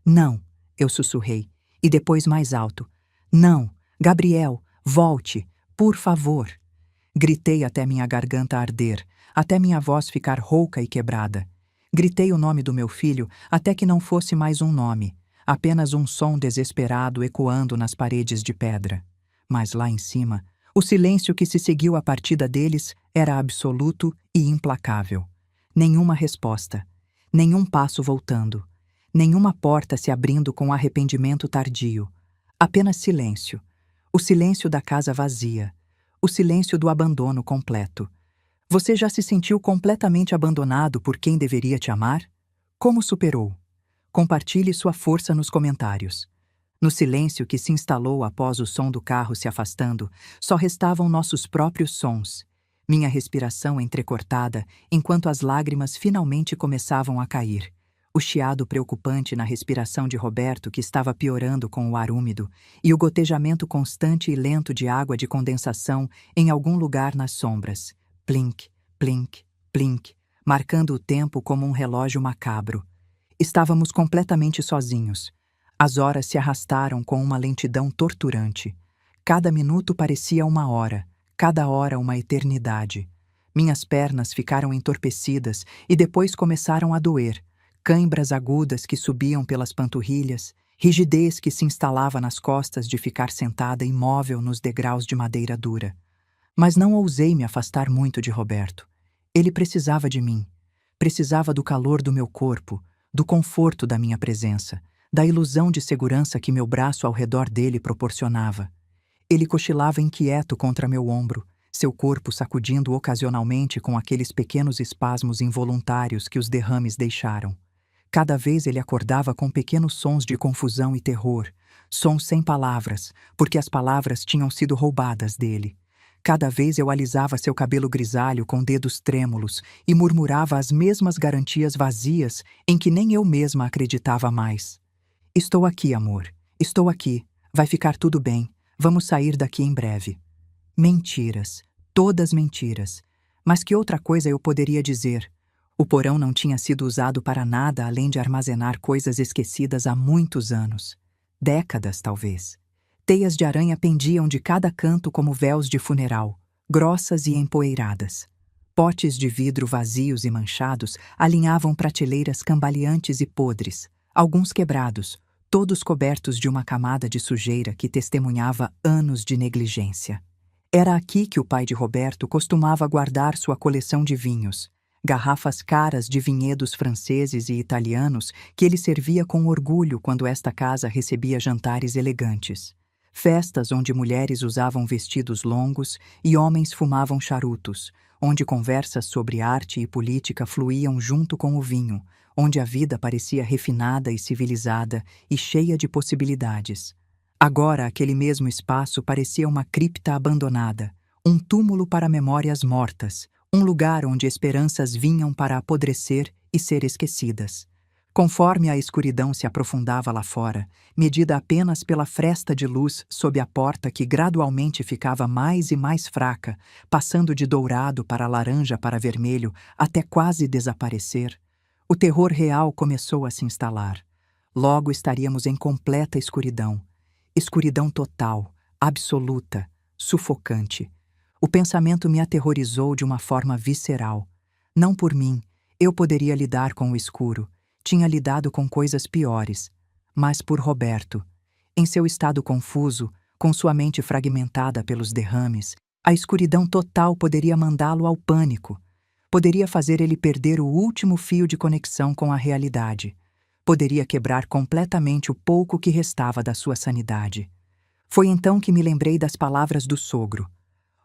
Speaker 1: Não, eu sussurrei, e depois mais alto. Não, Gabriel, volte, por favor. Gritei até minha garganta arder, até minha voz ficar rouca e quebrada. Gritei o nome do meu filho até que não fosse mais um nome, apenas um som desesperado ecoando nas paredes de pedra. Mas lá em cima, o silêncio que se seguiu à partida deles era absoluto e implacável. Nenhuma resposta, nenhum passo voltando, nenhuma porta se abrindo com arrependimento tardio. Apenas silêncio. O silêncio da casa vazia. O silêncio do abandono completo. Você já se sentiu completamente abandonado por quem deveria te amar? Como superou? Compartilhe sua força nos comentários. No silêncio que se instalou após o som do carro se afastando, só restavam nossos próprios sons. Minha respiração entrecortada, enquanto as lágrimas finalmente começavam a cair. O chiado preocupante na respiração de Roberto, que estava piorando com o ar úmido, e o gotejamento constante e lento de água de condensação em algum lugar nas sombras. Plink, plink, plink, marcando o tempo como um relógio macabro. Estávamos completamente sozinhos. As horas se arrastaram com uma lentidão torturante. Cada minuto parecia uma hora, cada hora uma eternidade. Minhas pernas ficaram entorpecidas e depois começaram a doer. Cãibras agudas que subiam pelas panturrilhas, rigidez que se instalava nas costas de ficar sentada imóvel nos degraus de madeira dura. Mas não ousei me afastar muito de Roberto. Ele precisava de mim. Precisava do calor do meu corpo, do conforto da minha presença, da ilusão de segurança que meu braço ao redor dele proporcionava. Ele cochilava inquieto contra meu ombro, seu corpo sacudindo ocasionalmente com aqueles pequenos espasmos involuntários que os derrames deixaram. Cada vez ele acordava com pequenos sons de confusão e terror, sons sem palavras, porque as palavras tinham sido roubadas dele. Cada vez eu alisava seu cabelo grisalho com dedos trêmulos e murmurava as mesmas garantias vazias em que nem eu mesma acreditava mais. Estou aqui, amor. Estou aqui. Vai ficar tudo bem. Vamos sair daqui em breve. Mentiras. Todas mentiras. Mas que outra coisa eu poderia dizer? O porão não tinha sido usado para nada além de armazenar coisas esquecidas há muitos anos. Décadas, talvez. Teias de aranha pendiam de cada canto como véus de funeral, grossas e empoeiradas. Potes de vidro vazios e manchados alinhavam prateleiras cambaleantes e podres, alguns quebrados, todos cobertos de uma camada de sujeira que testemunhava anos de negligência. Era aqui que o pai de Roberto costumava guardar sua coleção de vinhos, garrafas caras de vinhedos franceses e italianos que ele servia com orgulho quando esta casa recebia jantares elegantes. Festas onde mulheres usavam vestidos longos e homens fumavam charutos, onde conversas sobre arte e política fluíam junto com o vinho, onde a vida parecia refinada e civilizada e cheia de possibilidades. Agora aquele mesmo espaço parecia uma cripta abandonada, um túmulo para memórias mortas, um lugar onde esperanças vinham para apodrecer e ser esquecidas. Conforme a escuridão se aprofundava lá fora, medida apenas pela fresta de luz sob a porta que gradualmente ficava mais e mais fraca, passando de dourado para laranja para vermelho até quase desaparecer, o terror real começou a se instalar. Logo estaríamos em completa escuridão. Escuridão total, absoluta, sufocante. O pensamento me aterrorizou de uma forma visceral. Não por mim, eu poderia lidar com o escuro. Tinha lidado com coisas piores. mas por Roberto. Em seu estado confuso, com sua mente fragmentada pelos derrames, a escuridão total poderia mandá-lo ao pânico. Poderia fazer ele perder o último fio de conexão com a realidade. Poderia quebrar completamente o pouco que restava da sua sanidade. Foi então que me lembrei das palavras do sogro.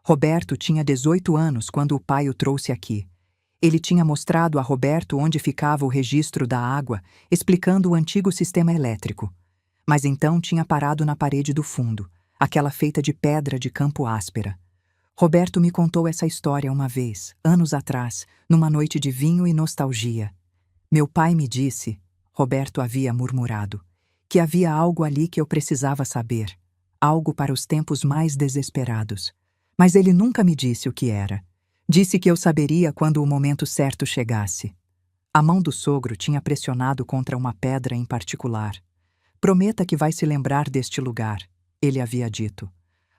Speaker 1: Roberto tinha 18 anos quando o pai o trouxe aqui. Ele tinha mostrado a Roberto onde ficava o registro da água, explicando o antigo sistema elétrico. Mas então tinha parado na parede do fundo, aquela feita de pedra de campo áspera. Roberto me contou essa história uma vez, anos atrás, numa noite de vinho e nostalgia. Meu pai me disse, Roberto havia murmurado, que havia algo ali que eu precisava saber, algo para os tempos mais desesperados. Mas ele nunca me disse o que era. Disse que eu saberia quando o momento certo chegasse. A mão do sogro tinha pressionado contra uma pedra em particular. Prometa que vai se lembrar deste lugar, ele havia dito.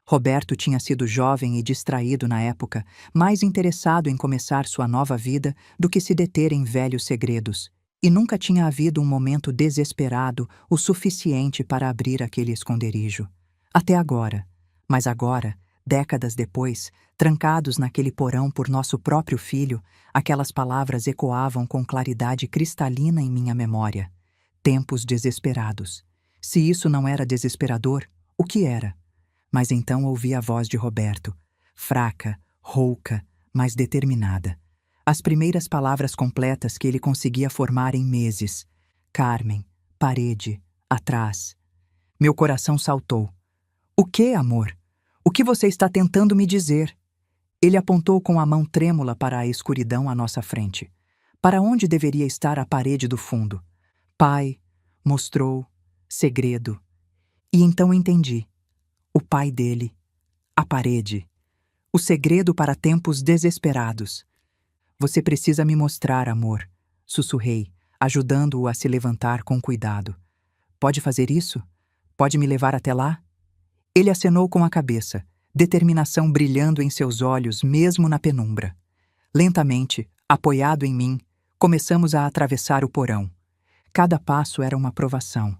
Speaker 1: Roberto tinha sido jovem e distraído na época, mais interessado em começar sua nova vida do que se deter em velhos segredos, e nunca tinha havido um momento desesperado o suficiente para abrir aquele esconderijo. Até agora. Mas agora, décadas depois, trancados naquele porão por nosso próprio filho, aquelas palavras ecoavam com claridade cristalina em minha memória. Tempos desesperados. Se isso não era desesperador, o que era? Mas então ouvi a voz de Roberto, fraca, rouca, mas determinada. As primeiras palavras completas que ele conseguia formar em meses. Carmen, parede, atrás. Meu coração saltou. O que, amor? O que você está tentando me dizer? Ele apontou com a mão trêmula para a escuridão à nossa frente. Para onde deveria estar a parede do fundo? Pai, mostrou, segredo. E então entendi. O pai dele, a parede, o segredo para tempos desesperados. Você precisa me mostrar, amor, sussurrei, ajudando-o a se levantar com cuidado. Pode fazer isso? Pode me levar até lá? Ele acenou com a cabeça, determinação brilhando em seus olhos mesmo na penumbra. Lentamente, apoiado em mim, começamos a atravessar o porão. Cada passo era uma provação.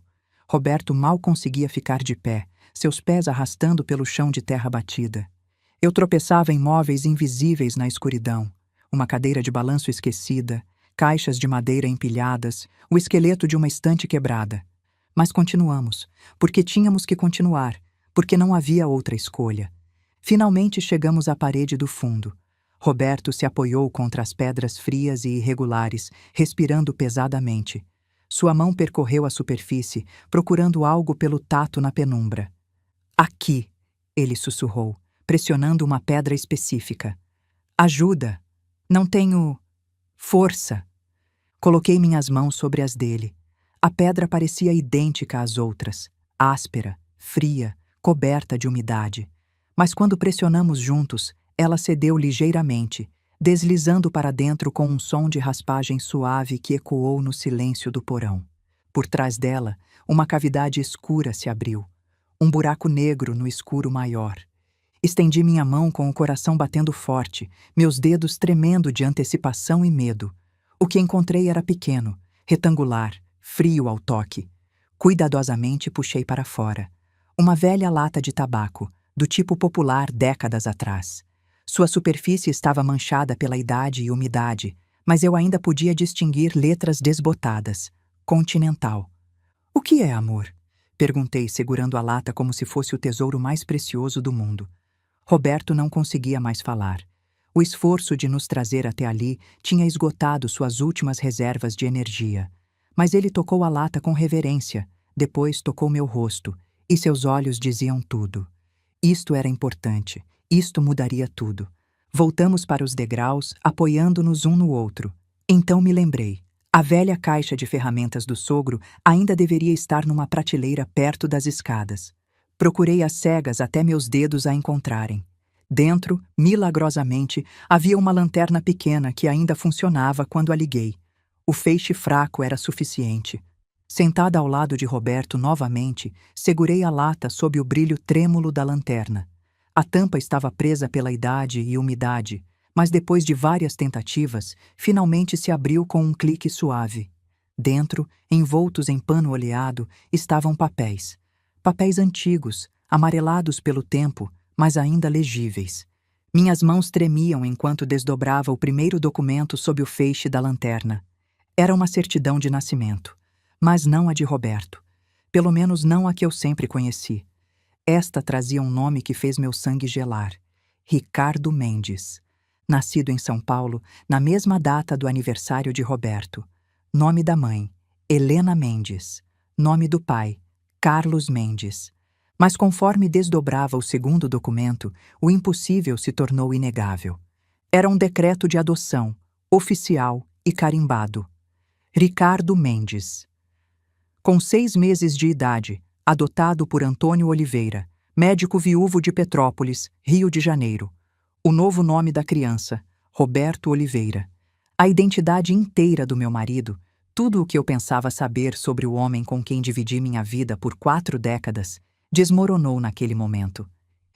Speaker 1: Roberto mal conseguia ficar de pé, seus pés arrastando pelo chão de terra batida. Eu tropeçava em móveis invisíveis na escuridão, uma cadeira de balanço esquecida, caixas de madeira empilhadas, o esqueleto de uma estante quebrada. Mas continuamos, porque tínhamos que continuar, porque não havia outra escolha. Finalmente chegamos à parede do fundo. Roberto se apoiou contra as pedras frias e irregulares, respirando pesadamente. Sua mão percorreu a superfície, procurando algo pelo tato na penumbra. Aqui, ele sussurrou, pressionando uma pedra específica. Ajuda! Não tenho... força! Coloquei minhas mãos sobre as dele. A pedra parecia idêntica às outras, áspera, fria, coberta de umidade. Mas quando pressionamos juntos, ela cedeu ligeiramente, deslizando para dentro com um som de raspagem suave que ecoou no silêncio do porão. Por trás dela, uma cavidade escura se abriu. Um buraco negro no escuro maior. Estendi minha mão com o coração batendo forte, meus dedos tremendo de antecipação e medo. O que encontrei era pequeno, retangular, frio ao toque. Cuidadosamente puxei para fora. Uma velha lata de tabaco, do tipo popular décadas atrás. Sua superfície estava manchada pela idade e umidade, mas eu ainda podia distinguir letras desbotadas. Continental. O que é, amor? Perguntei, segurando a lata como se fosse o tesouro mais precioso do mundo. Roberto não conseguia mais falar. O esforço de nos trazer até ali tinha esgotado suas últimas reservas de energia. Mas ele tocou a lata com reverência, depois tocou meu rosto, e seus olhos diziam tudo. Isto era importante, isto mudaria tudo. Voltamos para os degraus, apoiando-nos um no outro. Então me lembrei. A velha caixa de ferramentas do sogro ainda deveria estar numa prateleira perto das escadas. Procurei às cegas até meus dedos a encontrarem. Dentro, milagrosamente, havia uma lanterna pequena que ainda funcionava quando a liguei. O feixe fraco era suficiente. Sentada ao lado de Roberto novamente, segurei a lata sob o brilho trêmulo da lanterna. A tampa estava presa pela idade e umidade, mas depois de várias tentativas, finalmente se abriu com um clique suave. Dentro, envoltos em pano oleado, estavam papéis. Papéis antigos, amarelados pelo tempo, mas ainda legíveis. Minhas mãos tremiam enquanto desdobrava o primeiro documento sob o feixe da lanterna. Era uma certidão de nascimento, mas não a de Roberto. Pelo menos não a que eu sempre conheci. Esta trazia um nome que fez meu sangue gelar. Ricardo Mendes. Nascido em São Paulo, na mesma data do aniversário de Roberto. Nome da mãe, Helena Mendes. Nome do pai, Carlos Mendes. Mas conforme desdobrava o segundo documento, o impossível se tornou inegável. Era um decreto de adoção, oficial e carimbado. Ricardo Mendes. Com 6 meses de idade, adotado por Antônio Oliveira, médico viúvo de Petrópolis, Rio de Janeiro. O novo nome da criança, Roberto Oliveira. A identidade inteira do meu marido, tudo o que eu pensava saber sobre o homem com quem dividi minha vida por 4 décadas, desmoronou naquele momento.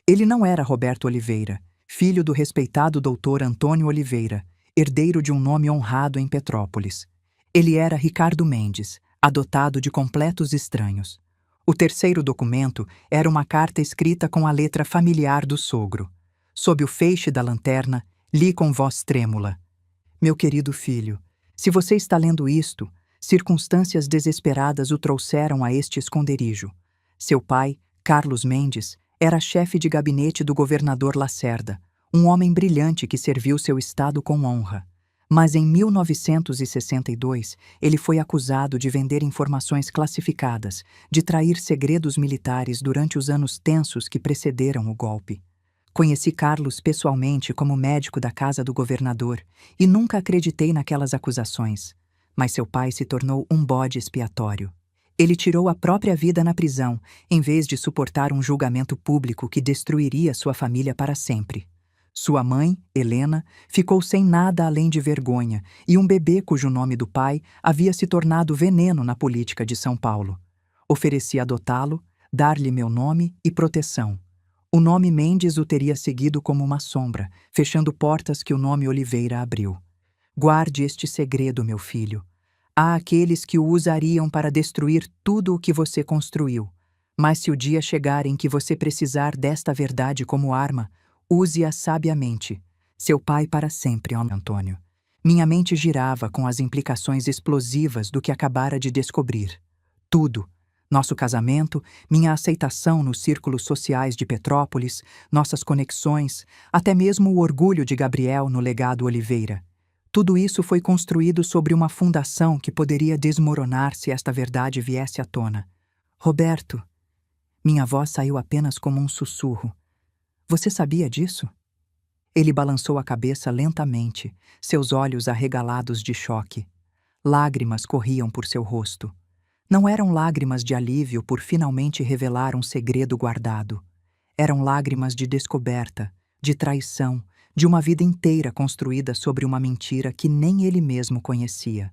Speaker 1: Ele não era Roberto Oliveira, filho do respeitado doutor Antônio Oliveira, herdeiro de um nome honrado em Petrópolis. Ele era Ricardo Mendes, adotado de completos estranhos. O terceiro documento era uma carta escrita com a letra familiar do sogro. Sob o feixe da lanterna, li com voz trêmula: Meu querido filho, se você está lendo isto, circunstâncias desesperadas o trouxeram a este esconderijo. Seu pai, Carlos Mendes, era chefe de gabinete do governador Lacerda, um homem brilhante que serviu seu estado com honra. Mas em 1962, ele foi acusado de vender informações classificadas, de trair segredos militares durante os anos tensos que precederam o golpe. Conheci Carlos pessoalmente como médico da casa do governador e nunca acreditei naquelas acusações. Mas seu pai se tornou um bode expiatório. Ele tirou a própria vida na prisão, em vez de suportar um julgamento público que destruiria sua família para sempre. Sua mãe, Helena, ficou sem nada além de vergonha e um bebê cujo nome do pai havia se tornado veneno na política de São Paulo. Ofereci adotá-lo, dar-lhe meu nome e proteção. O nome Mendes o teria seguido como uma sombra, fechando portas que o nome Oliveira abriu. Guarde este segredo, meu filho. Há aqueles que o usariam para destruir tudo o que você construiu. Mas se o dia chegar em que você precisar desta verdade como arma, use-a sabiamente. Seu pai para sempre, Antônio. Minha mente girava com as implicações explosivas do que acabara de descobrir. Tudo. Nosso casamento, minha aceitação nos círculos sociais de Petrópolis, nossas conexões, até mesmo o orgulho de Gabriel no legado Oliveira. Tudo isso foi construído sobre uma fundação que poderia desmoronar se esta verdade viesse à tona. Roberto. Minha voz saiu apenas como um sussurro. Você sabia disso? Ele balançou a cabeça lentamente, seus olhos arregalados de choque. Lágrimas corriam por seu rosto. Não eram lágrimas de alívio por finalmente revelar um segredo guardado. Eram lágrimas de descoberta, de traição, de uma vida inteira construída sobre uma mentira que nem ele mesmo conhecia.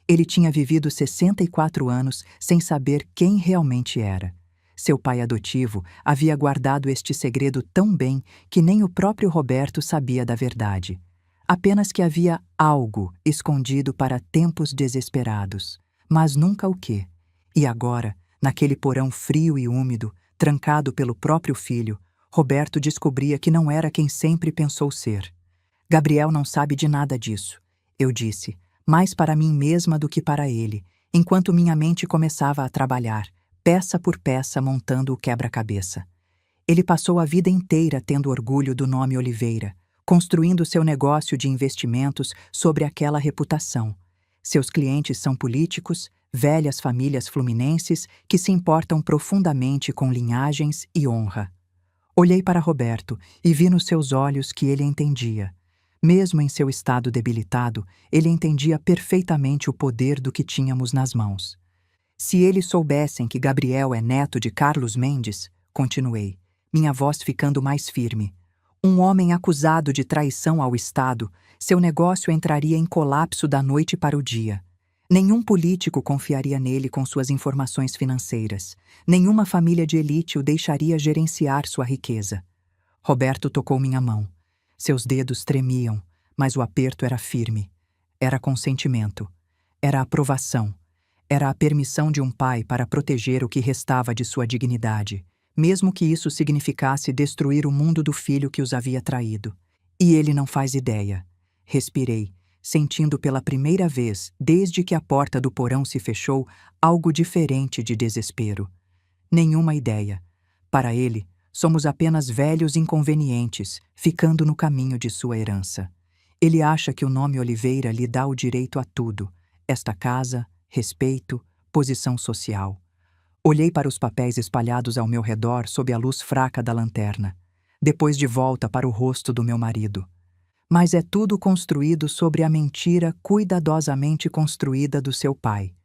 Speaker 1: Ele tinha vivido 64 anos sem saber quem realmente era. Seu pai adotivo havia guardado este segredo tão bem que nem o próprio Roberto sabia da verdade. Apenas que havia algo escondido para tempos desesperados, mas nunca o quê. E agora, naquele porão frio e úmido, trancado pelo próprio filho, Roberto descobria que não era quem sempre pensou ser. Gabriel não sabe de nada disso, eu disse, mais para mim mesma do que para ele, enquanto minha mente começava a trabalhar, peça por peça montando o quebra-cabeça. Ele passou a vida inteira tendo orgulho do nome Oliveira, construindo seu negócio de investimentos sobre aquela reputação. Seus clientes são políticos, velhas famílias fluminenses que se importam profundamente com linhagens e honra. Olhei para Roberto e vi nos seus olhos que ele entendia. Mesmo em seu estado debilitado, ele entendia perfeitamente o poder do que tínhamos nas mãos. Se eles soubessem que Gabriel é neto de Carlos Mendes, continuei, minha voz ficando mais firme, um homem acusado de traição ao Estado, seu negócio entraria em colapso da noite para o dia. Nenhum político confiaria nele com suas informações financeiras. Nenhuma família de elite o deixaria gerenciar sua riqueza. Roberto tocou minha mão. Seus dedos tremiam, mas o aperto era firme. Era consentimento. Era aprovação. Era a permissão de um pai para proteger o que restava de sua dignidade, mesmo que isso significasse destruir o mundo do filho que os havia traído. E ele não faz ideia. Respirei, sentindo pela primeira vez, desde que a porta do porão se fechou, algo diferente de desespero. Nenhuma ideia. Para ele, somos apenas velhos inconvenientes, ficando no caminho de sua herança. Ele acha que o nome Oliveira lhe dá o direito a tudo: esta casa, respeito, posição social. Olhei para os papéis espalhados ao meu redor sob a luz fraca da lanterna. Depois de volta para o rosto do meu marido. Mas é tudo construído sobre a mentira cuidadosamente construída do seu pai.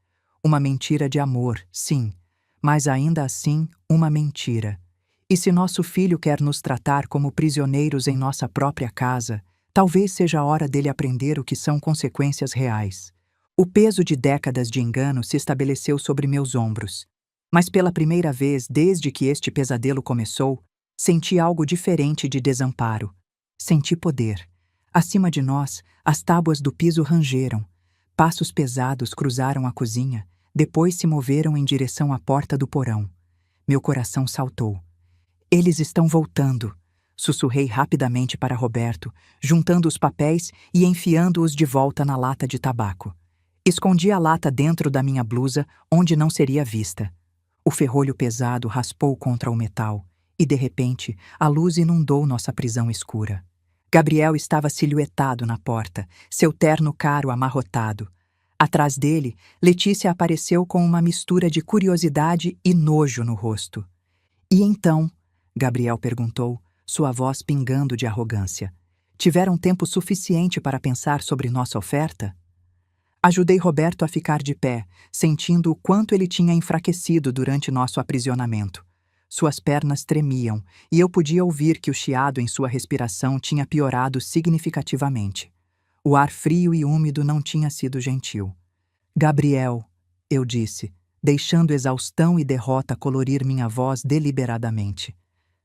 Speaker 1: Uma mentira de amor, sim, mas ainda assim uma mentira. E se nosso filho quer nos tratar como prisioneiros em nossa própria casa, talvez seja a hora dele aprender o que são consequências reais. O peso de décadas de engano se estabeleceu sobre meus ombros. Mas pela primeira vez desde que este pesadelo começou, senti algo diferente de desamparo. Senti poder. Acima de nós, as tábuas do piso rangeram. Passos pesados cruzaram a cozinha, depois se moveram em direção à porta do porão. Meu coração saltou. Eles estão voltando. Sussurrei rapidamente para Roberto, juntando os papéis e enfiando-os de volta na lata de tabaco. Escondi a lata dentro da minha blusa, onde não seria vista. O ferrolho pesado raspou contra o metal, e de repente, a luz inundou nossa prisão escura. Gabriel estava silhuetado na porta, seu terno caro amarrotado. Atrás dele, Letícia apareceu com uma mistura de curiosidade e nojo no rosto. E então? Gabriel perguntou, sua voz pingando de arrogância. Tiveram tempo suficiente para pensar sobre nossa oferta? Ajudei Roberto a ficar de pé, sentindo o quanto ele tinha enfraquecido durante nosso aprisionamento. Suas pernas tremiam, e eu podia ouvir que o chiado em sua respiração tinha piorado significativamente. O ar frio e úmido não tinha sido gentil. Gabriel, eu disse, deixando exaustão e derrota colorir minha voz deliberadamente.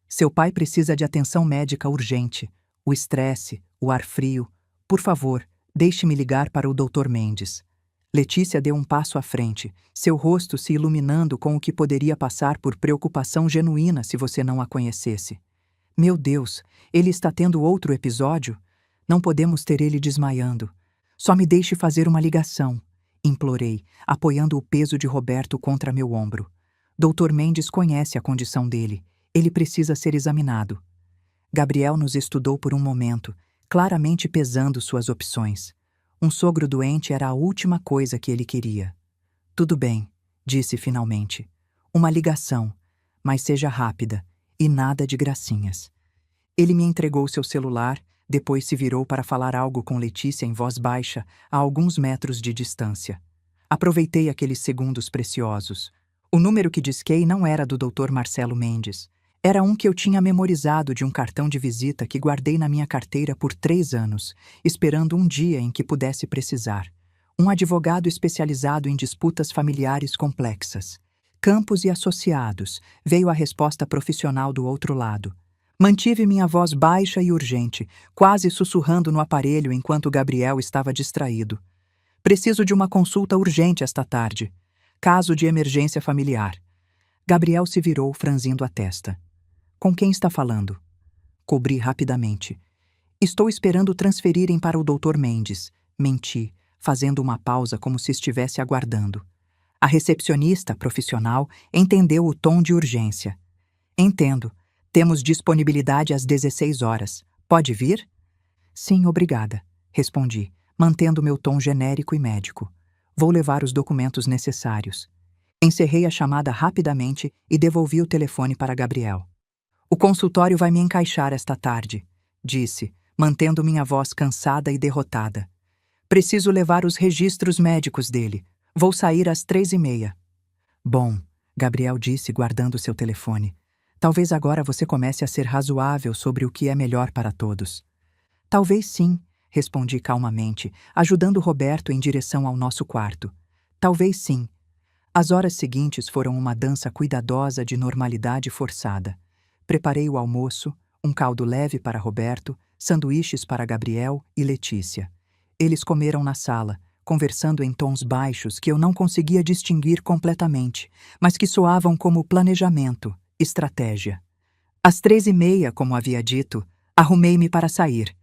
Speaker 1: Seu pai precisa de atenção médica urgente. O estresse, o ar frio. Por favor, deixe-me ligar para o Dr. Mendes. Letícia deu um passo à frente, seu rosto se iluminando com o que poderia passar por preocupação genuína se você não a conhecesse. Meu Deus, ele está tendo outro episódio? Não podemos ter ele desmaiando. Só me deixe fazer uma ligação, implorei, apoiando o peso de Roberto contra meu ombro. Dr. Mendes conhece a condição dele. Ele precisa ser examinado. Gabriel nos estudou por um momento, claramente pesando suas opções. Um sogro doente era a última coisa que ele queria. Tudo bem, disse finalmente. Uma ligação, mas seja rápida, e nada de gracinhas. Ele me entregou seu celular, depois se virou para falar algo com Letícia em voz baixa, a alguns metros de distância. Aproveitei aqueles segundos preciosos. O número que disquei não era do Dr. Marcelo Mendes. Era um que eu tinha memorizado de um cartão de visita que guardei na minha carteira por 3 anos, esperando um dia em que pudesse precisar. Um advogado especializado em disputas familiares complexas. Campos e Associados, veio a resposta profissional do outro lado. Mantive minha voz baixa e urgente, quase sussurrando no aparelho enquanto Gabriel estava distraído. Preciso de uma consulta urgente esta tarde. Caso de emergência familiar. Gabriel se virou, franzindo a testa. Com quem está falando? Cobri rapidamente. Estou esperando transferirem para o Dr. Mendes. Menti, fazendo uma pausa como se estivesse aguardando. A recepcionista, profissional, entendeu o tom de urgência. Entendo. Temos disponibilidade às 16 horas. Pode vir? Sim, obrigada, respondi, mantendo meu tom genérico e médico. Vou levar os documentos necessários. Encerrei a chamada rapidamente e devolvi o telefone para Gabriel. O consultório vai me encaixar esta tarde, disse, mantendo minha voz cansada e derrotada. Preciso levar os registros médicos dele. Vou sair às 3h30. Bom, Gabriel disse, guardando seu telefone. Talvez agora você comece a ser razoável sobre o que é melhor para todos. Talvez sim, respondi calmamente, ajudando Roberto em direção ao nosso quarto. Talvez sim. As horas seguintes foram uma dança cuidadosa de normalidade forçada. Preparei o almoço, um caldo leve para Roberto, sanduíches para Gabriel e Letícia. Eles comeram na sala, conversando em tons baixos que eu não conseguia distinguir completamente, mas que soavam como planejamento, estratégia. Às 3h30, como havia dito, arrumei-me para sair.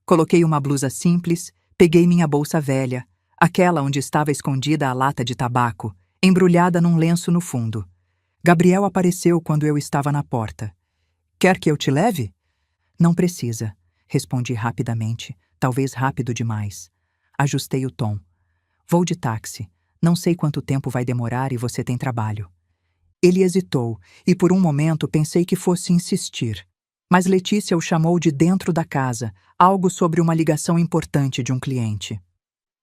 Speaker 1: Coloquei uma blusa simples, peguei minha bolsa velha, aquela onde estava escondida a lata de tabaco, embrulhada num lenço no fundo. Gabriel apareceu quando eu estava na porta. Quer que eu te leve? Não precisa, respondi rapidamente, talvez rápido demais. Ajustei o tom. Vou de táxi. Não sei quanto tempo vai demorar e você tem trabalho. Ele hesitou, e por um momento pensei que fosse insistir. Mas Letícia o chamou de dentro da casa, algo sobre uma ligação importante de um cliente.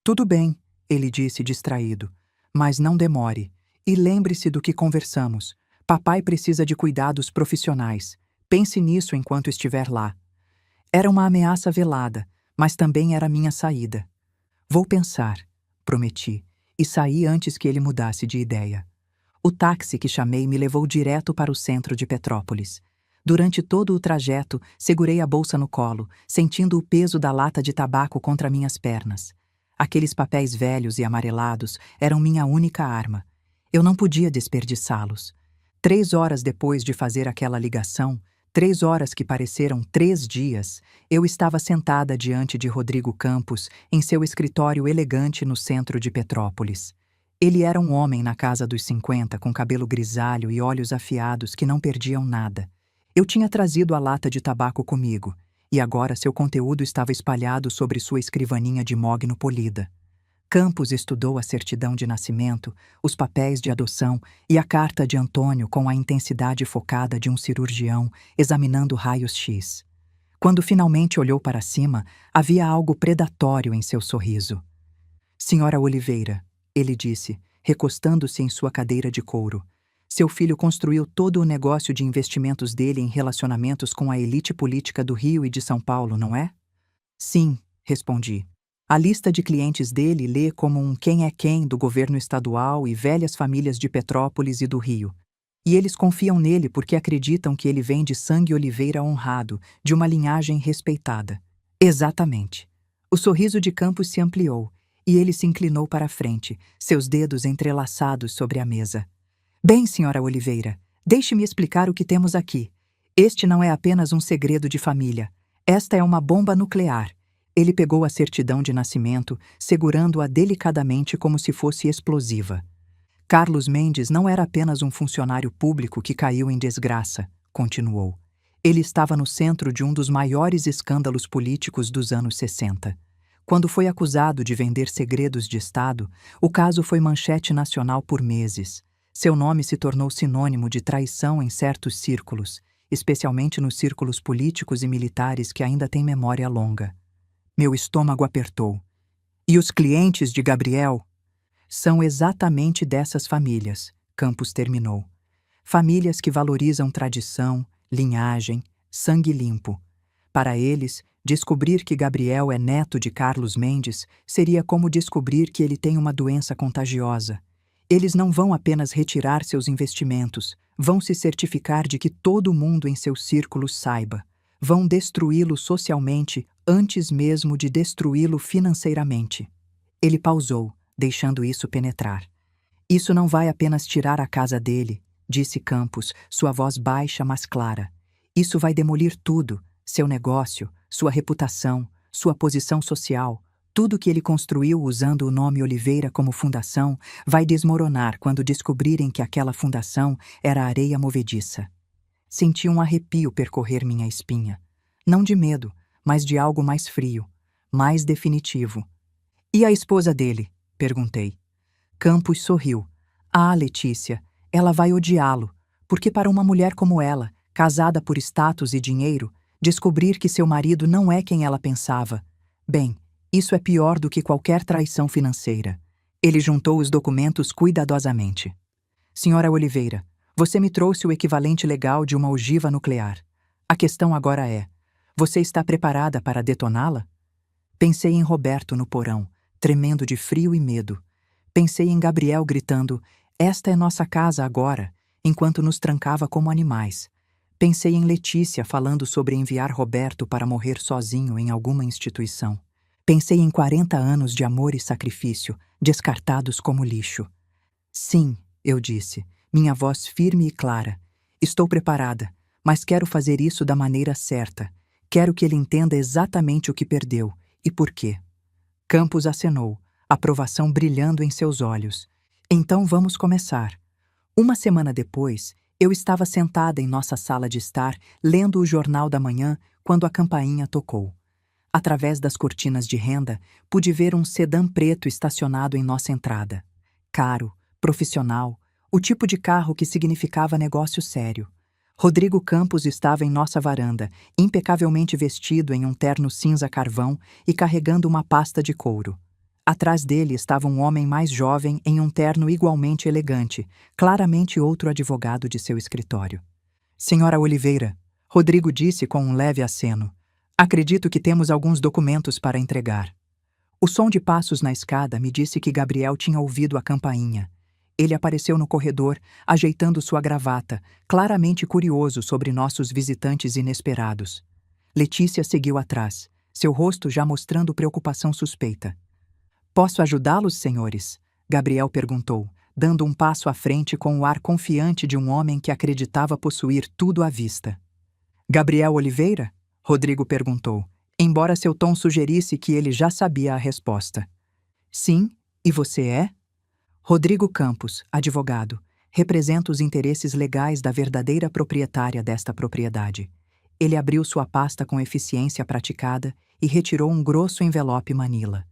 Speaker 1: Tudo bem, ele disse distraído, mas não demore. E lembre-se do que conversamos. Papai precisa de cuidados profissionais. Pense nisso enquanto estiver lá. Era uma ameaça velada, mas também era minha saída. Vou pensar, prometi, e saí antes que ele mudasse de ideia. O táxi que chamei me levou direto para o centro de Petrópolis. Durante todo o trajeto, segurei a bolsa no colo, sentindo o peso da lata de tabaco contra minhas pernas. Aqueles papéis velhos e amarelados eram minha única arma. Eu não podia desperdiçá-los. 3 horas depois de fazer aquela ligação, 3 horas que pareceram 3 dias, eu estava sentada diante de Rodrigo Campos em seu escritório elegante no centro de Petrópolis. Ele era um homem na casa dos 50, com cabelo grisalho e olhos afiados que não perdiam nada. Eu tinha trazido a lata de tabaco comigo, e agora seu conteúdo estava espalhado sobre sua escrivaninha de mogno polida. Campos estudou a certidão de nascimento, os papéis de adoção e a carta de Antônio com a intensidade focada de um cirurgião examinando raios-x. Quando finalmente olhou para cima, havia algo predatório em seu sorriso. Senhora Oliveira, ele disse, recostando-se em sua cadeira de couro. Seu filho construiu todo o negócio de investimentos dele em relacionamentos com a elite política do Rio e de São Paulo, não é? Sim, respondi. A lista de clientes dele lê como um quem é quem do governo estadual e velhas famílias de Petrópolis e do Rio. E eles confiam nele porque acreditam que ele vem de sangue Oliveira honrado, de uma linhagem respeitada. Exatamente. O sorriso de Campos se ampliou, e ele se inclinou para a frente, seus dedos entrelaçados sobre a mesa. Bem, senhora Oliveira, deixe-me explicar o que temos aqui. Este não é apenas um segredo de família. Esta é uma bomba nuclear. Ele pegou a certidão de nascimento, segurando-a delicadamente como se fosse explosiva. Carlos Mendes não era apenas um funcionário público que caiu em desgraça, continuou. Ele estava no centro de um dos maiores escândalos políticos dos anos 60. Quando foi acusado de vender segredos de Estado, o caso foi manchete nacional por meses. Seu nome se tornou sinônimo de traição em certos círculos, especialmente nos círculos políticos e militares que ainda têm memória longa. Meu estômago apertou. E os clientes de Gabriel? São exatamente dessas famílias, Campos terminou. Famílias que valorizam tradição, linhagem, sangue limpo. Para eles, descobrir que Gabriel é neto de Carlos Mendes seria como descobrir que ele tem uma doença contagiosa. Eles não vão apenas retirar seus investimentos, vão se certificar de que todo mundo em seus círculos saiba. Vão destruí-lo socialmente antes mesmo de destruí-lo financeiramente. Ele pausou, deixando isso penetrar. Isso não vai apenas tirar a casa dele, disse Campos, sua voz baixa mas clara. Isso vai demolir tudo, seu negócio, sua reputação, sua posição social. Tudo que ele construiu usando o nome Oliveira como fundação vai desmoronar quando descobrirem que aquela fundação era areia movediça. Senti um arrepio percorrer minha espinha. Não de medo, mas de algo mais frio, mais definitivo. E a esposa dele? Perguntei. Campos sorriu. Ah, Letícia, ela vai odiá-lo, porque para uma mulher como ela, casada por status e dinheiro, descobrir que seu marido não é quem ela pensava. Bem, isso é pior do que qualquer traição financeira. Ele juntou os documentos cuidadosamente. Senhora Oliveira, você me trouxe o equivalente legal de uma ogiva nuclear. A questão agora é, você está preparada para detoná-la? Pensei em Roberto no porão, tremendo de frio e medo. Pensei em Gabriel gritando, esta é nossa casa agora, enquanto nos trancava como animais. Pensei em Letícia falando sobre enviar Roberto para morrer sozinho em alguma instituição. Pensei em 40 anos de amor e sacrifício, descartados como lixo. Sim, eu disse, minha voz firme e clara. Estou preparada, mas quero fazer isso da maneira certa. Quero que ele entenda exatamente o que perdeu e por quê. Campos acenou, aprovação brilhando em seus olhos. Então vamos começar. Uma semana depois, eu estava sentada em nossa sala de estar, lendo o jornal da manhã, quando a campainha tocou. Através das cortinas de renda, pude ver um sedã preto estacionado em nossa entrada. Caro, profissional, o tipo de carro que significava negócio sério. Rodrigo Campos estava em nossa varanda, impecavelmente vestido em um terno cinza carvão e carregando uma pasta de couro. Atrás dele estava um homem mais jovem em um terno igualmente elegante, claramente outro advogado de seu escritório. Senhora Oliveira, Rodrigo disse com um leve aceno. Acredito que temos alguns documentos para entregar. O som de passos na escada me disse que Gabriel tinha ouvido a campainha. Ele apareceu no corredor, ajeitando sua gravata, claramente curioso sobre nossos visitantes inesperados. Letícia seguiu atrás, seu rosto já mostrando preocupação suspeita. Posso ajudá-los, senhores? Gabriel perguntou, dando um passo à frente com o ar confiante de um homem que acreditava possuir tudo à vista. Gabriel Oliveira? Rodrigo perguntou, embora seu tom sugerisse que ele já sabia a resposta. Sim, e você é? Rodrigo Campos, advogado, representa os interesses legais da verdadeira proprietária desta propriedade. Ele abriu sua pasta com eficiência praticada e retirou um grosso envelope manila.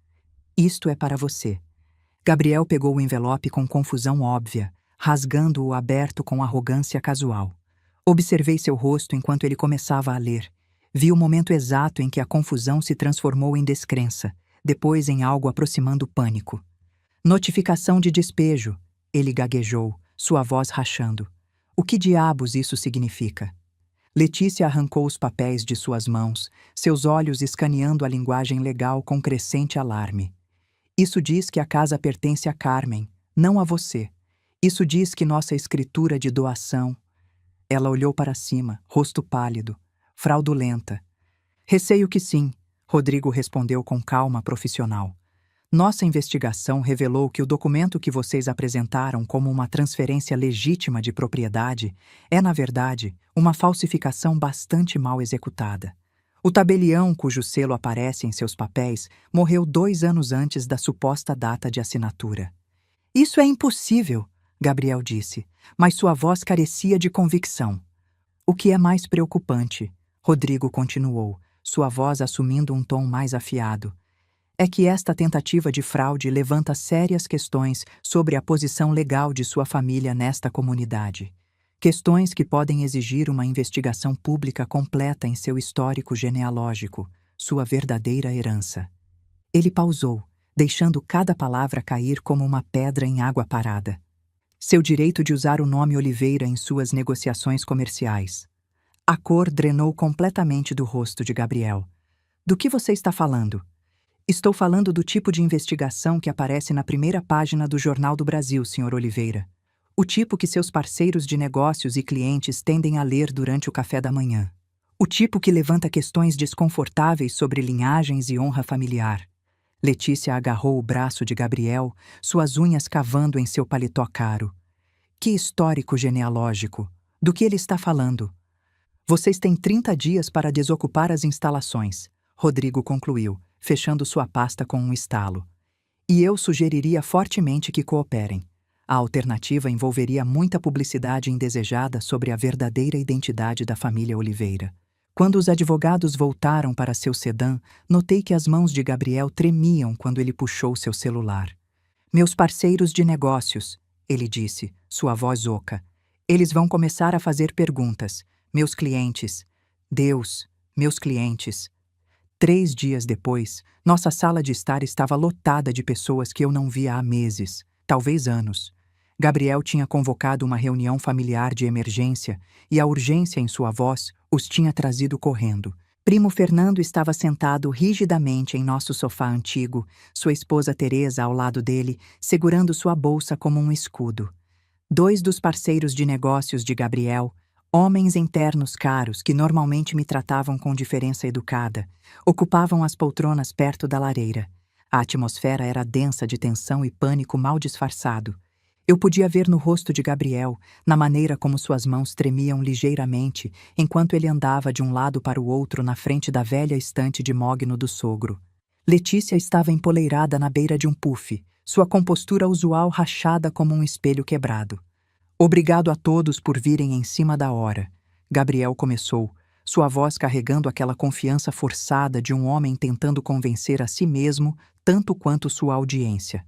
Speaker 1: Isto é para você. Gabriel pegou o envelope com confusão óbvia, rasgando-o aberto com arrogância casual. Observei seu rosto enquanto ele começava a ler. Vi o momento exato em que a confusão se transformou em descrença, depois em algo aproximando pânico. Notificação de despejo, ele gaguejou, sua voz rachando. O que diabos isso significa? Letícia arrancou os papéis de suas mãos, seus olhos escaneando a linguagem legal com crescente alarme. Isso diz que a casa pertence a Carmen, não a você. Isso diz que nossa escritura de doação... Ela olhou para cima, rosto pálido, fraudulenta. Receio que sim, Rodrigo respondeu com calma profissional. Nossa investigação revelou que o documento que vocês apresentaram como uma transferência legítima de propriedade é, na verdade, uma falsificação bastante mal executada. O tabelião cujo selo aparece em seus papéis morreu 2 anos antes da suposta data de assinatura. Isso é impossível, Gabriel disse, mas sua voz carecia de convicção. O que é mais preocupante, Rodrigo continuou, sua voz assumindo um tom mais afiado, é que esta tentativa de fraude levanta sérias questões sobre a posição legal de sua família nesta comunidade. Questões que podem exigir uma investigação pública completa em seu histórico genealógico, sua verdadeira herança. Ele pausou, deixando cada palavra cair como uma pedra em água parada. Seu direito de usar o nome Oliveira em suas negociações comerciais. A cor drenou completamente do rosto de Gabriel. Do que você está falando? Estou falando do tipo de investigação que aparece na primeira página do Jornal do Brasil, Sr. Oliveira. O tipo que seus parceiros de negócios e clientes tendem a ler durante o café da manhã. O tipo que levanta questões desconfortáveis sobre linhagens e honra familiar. Letícia agarrou o braço de Gabriel, suas unhas cavando em seu paletó caro. Que histórico genealógico! Do que ele está falando? Vocês têm 30 dias para desocupar as instalações, Rodrigo concluiu, fechando sua pasta com um estalo. E eu sugeriria fortemente que cooperem. A alternativa envolveria muita publicidade indesejada sobre a verdadeira identidade da família Oliveira. Quando os advogados voltaram para seu sedã, notei que as mãos de Gabriel tremiam quando ele puxou seu celular. Meus parceiros de negócios, ele disse, sua voz oca. Eles vão começar a fazer perguntas. Meus clientes. Deus, meus clientes. 3 dias depois, nossa sala de estar estava lotada de pessoas que eu não via há meses, talvez anos. Gabriel tinha convocado uma reunião familiar de emergência e a urgência em sua voz os tinha trazido correndo. Primo Fernando estava sentado rigidamente em nosso sofá antigo, sua esposa Teresa ao lado dele, segurando sua bolsa como um escudo. 2 dos parceiros de negócios de Gabriel, Homens em ternos caros, que normalmente me tratavam com diferença educada, ocupavam as poltronas perto da lareira. A atmosfera era densa de tensão e pânico mal disfarçado. Eu podia ver no rosto de Gabriel, na maneira como suas mãos tremiam ligeiramente enquanto ele andava de um lado para o outro na frente da velha estante de mogno do sogro. Letícia estava empoleirada na beira de um puff, sua compostura usual rachada como um espelho quebrado. Obrigado a todos por virem em cima da hora. Gabriel começou, sua voz carregando aquela confiança forçada de um homem tentando convencer a si mesmo tanto quanto sua audiência.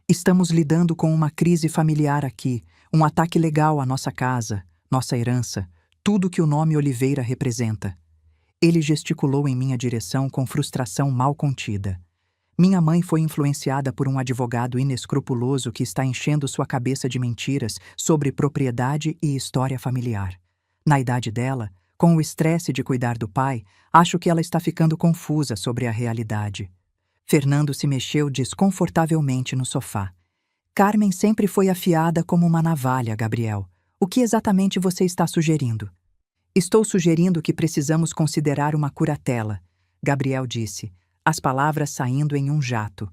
Speaker 1: Estamos lidando com uma crise familiar aqui, um ataque legal à nossa casa, nossa herança, tudo que o nome Oliveira representa. Ele gesticulou em minha direção com frustração mal contida. Minha mãe foi influenciada por um advogado inescrupuloso que está enchendo sua cabeça de mentiras sobre propriedade e história familiar. Na idade dela, com o estresse de cuidar do pai, acho que ela está ficando confusa sobre a realidade. Fernando se mexeu desconfortavelmente no sofá. Carmen sempre foi afiada como uma navalha, Gabriel. O que exatamente você está sugerindo? Estou sugerindo que precisamos considerar uma curatela, Gabriel disse, as palavras saindo em um jato.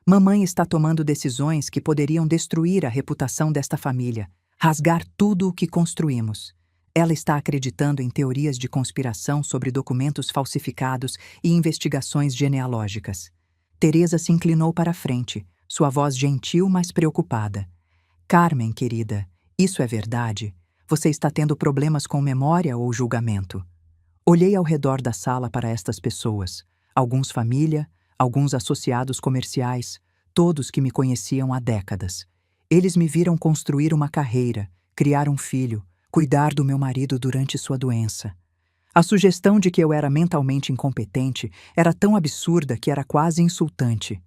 Speaker 1: Mamãe está tomando decisões que poderiam destruir a reputação desta família, rasgar tudo o que construímos. Ela está acreditando em teorias de conspiração sobre documentos falsificados e investigações genealógicas. Teresa se inclinou para a frente, sua voz gentil, mas preocupada. Carmen, querida, isso é verdade? Você está tendo problemas com memória ou julgamento? Olhei ao redor da sala para estas pessoas, alguns família, alguns associados comerciais, todos que me conheciam há décadas. Eles me viram construir uma carreira, criar um filho, cuidar do meu marido durante sua doença. A sugestão de que eu era mentalmente incompetente era tão absurda que era quase insultante.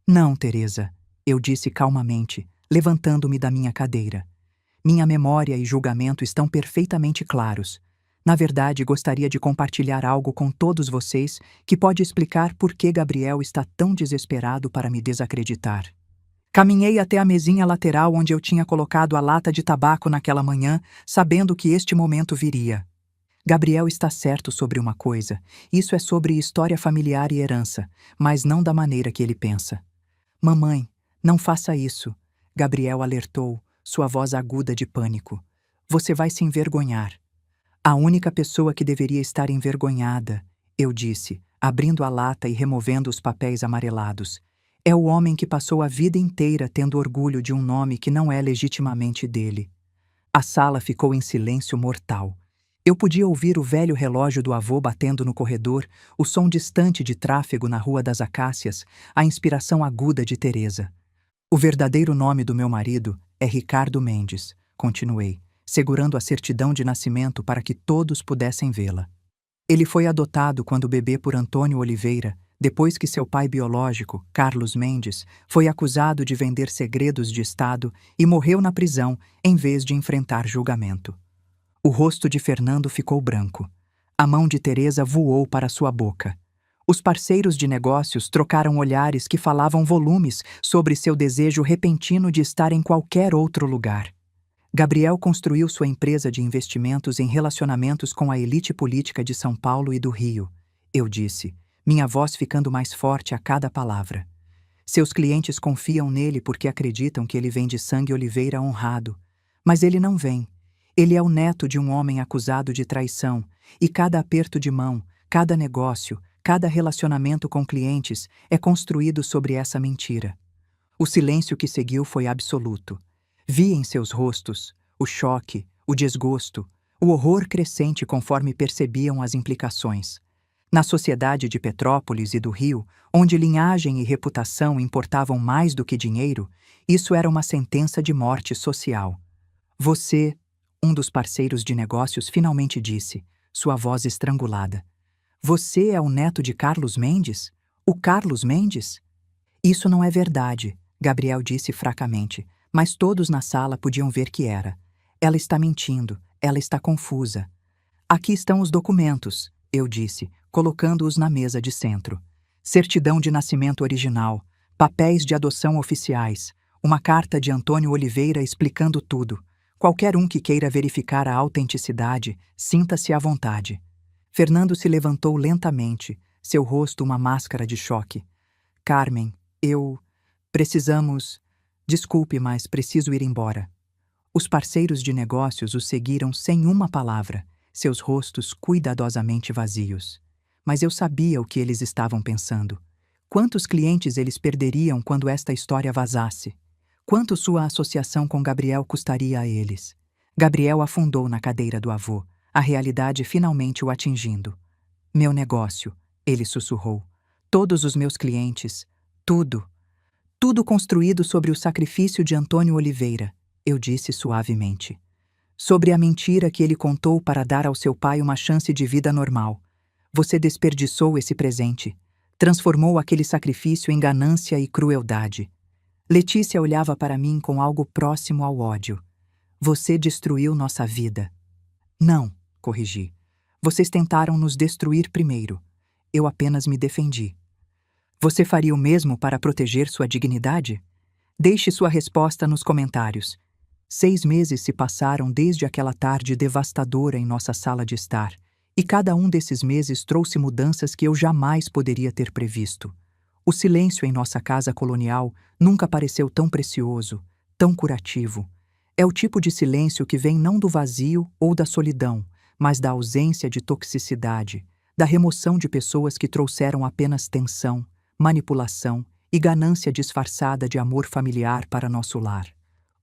Speaker 1: Não, Teresa, eu disse calmamente, levantando-me da minha cadeira. Minha memória e julgamento estão perfeitamente claros. Na verdade, gostaria de compartilhar algo com todos vocês que pode explicar por que Gabriel está tão desesperado para me desacreditar. Caminhei até a mesinha lateral onde eu tinha colocado a lata de tabaco naquela manhã, sabendo que este momento viria. Gabriel está certo sobre uma coisa, isso é sobre história familiar e herança, mas não da maneira que ele pensa. Mamãe, não faça isso, Gabriel alertou, sua voz aguda de pânico. Você vai se envergonhar. A única pessoa que deveria estar envergonhada, eu disse, abrindo a lata e removendo os papéis amarelados, é o homem que passou a vida inteira tendo orgulho de um nome que não é legitimamente dele. A sala ficou em silêncio mortal. Eu podia ouvir o velho relógio do avô batendo no corredor, o som distante de tráfego na Rua das Acácias, a inspiração aguda de Teresa. O verdadeiro nome do meu marido é Ricardo Mendes, continuei, segurando a certidão de nascimento para que todos pudessem vê-la. Ele foi adotado quando bebê por Antônio Oliveira, depois que seu pai biológico, Carlos Mendes, foi acusado de vender segredos de Estado e morreu na prisão em vez de enfrentar julgamento. O rosto de Fernando ficou branco. A mão de Teresa voou para sua boca. Os parceiros de negócios trocaram olhares que falavam volumes sobre seu desejo repentino de estar em qualquer outro lugar. Gabriel construiu sua empresa de investimentos em relacionamentos com a elite política de São Paulo e do Rio, eu disse, minha voz ficando mais forte a cada palavra. Seus clientes confiam nele porque acreditam que ele vem de sangue Oliveira honrado. Mas ele não vem. Ele é o neto de um homem acusado de traição, e cada aperto de mão, cada negócio, cada relacionamento com clientes é construído sobre essa mentira. O silêncio que seguiu foi absoluto. Vi em seus rostos o choque, o desgosto, o horror crescente conforme percebiam as implicações. Na sociedade de Petrópolis e do Rio, onde linhagem e reputação importavam mais do que dinheiro, isso era uma sentença de morte social. Você, um dos parceiros de negócios finalmente disse, sua voz estrangulada. Você é o neto de Carlos Mendes? O Carlos Mendes? Isso não é verdade, Gabriel disse fracamente, mas todos na sala podiam ver que era. Ela está mentindo, ela está confusa. Aqui estão os documentos, eu disse, colocando-os na mesa de centro. Certidão de nascimento original, papéis de adoção oficiais, uma carta de Antônio Oliveira explicando tudo, Qualquer um que queira verificar a autenticidade, sinta-se à vontade. Fernando se levantou lentamente, seu rosto uma máscara de choque. Carmen, precisamos... Desculpe, mas preciso ir embora. Os parceiros de negócios o seguiram sem uma palavra, seus rostos cuidadosamente vazios. Mas eu sabia o que eles estavam pensando. Quantos clientes eles perderiam quando esta história vazasse? Quanto sua associação com Gabriel custaria a eles? Gabriel afundou na cadeira do avô, a realidade finalmente o atingindo. Meu negócio, ele sussurrou. Todos os meus clientes, tudo. Tudo construído sobre o sacrifício de Antônio Oliveira, eu disse suavemente. Sobre a mentira que ele contou para dar ao seu pai uma chance de vida normal. Você desperdiçou esse presente. Transformou aquele sacrifício em ganância e crueldade. Letícia olhava para mim com algo próximo ao ódio. Você destruiu nossa vida. Não, corrigi. Vocês tentaram nos destruir primeiro. Eu apenas me defendi. Você faria o mesmo para proteger sua dignidade? Deixe sua resposta nos comentários. 6 meses se passaram desde aquela tarde devastadora em nossa sala de estar, e cada um desses meses trouxe mudanças que eu jamais poderia ter previsto. O silêncio em nossa casa colonial nunca pareceu tão precioso, tão curativo. É o tipo de silêncio que vem não do vazio ou da solidão, mas da ausência de toxicidade, da remoção de pessoas que trouxeram apenas tensão, manipulação e ganância disfarçada de amor familiar para nosso lar.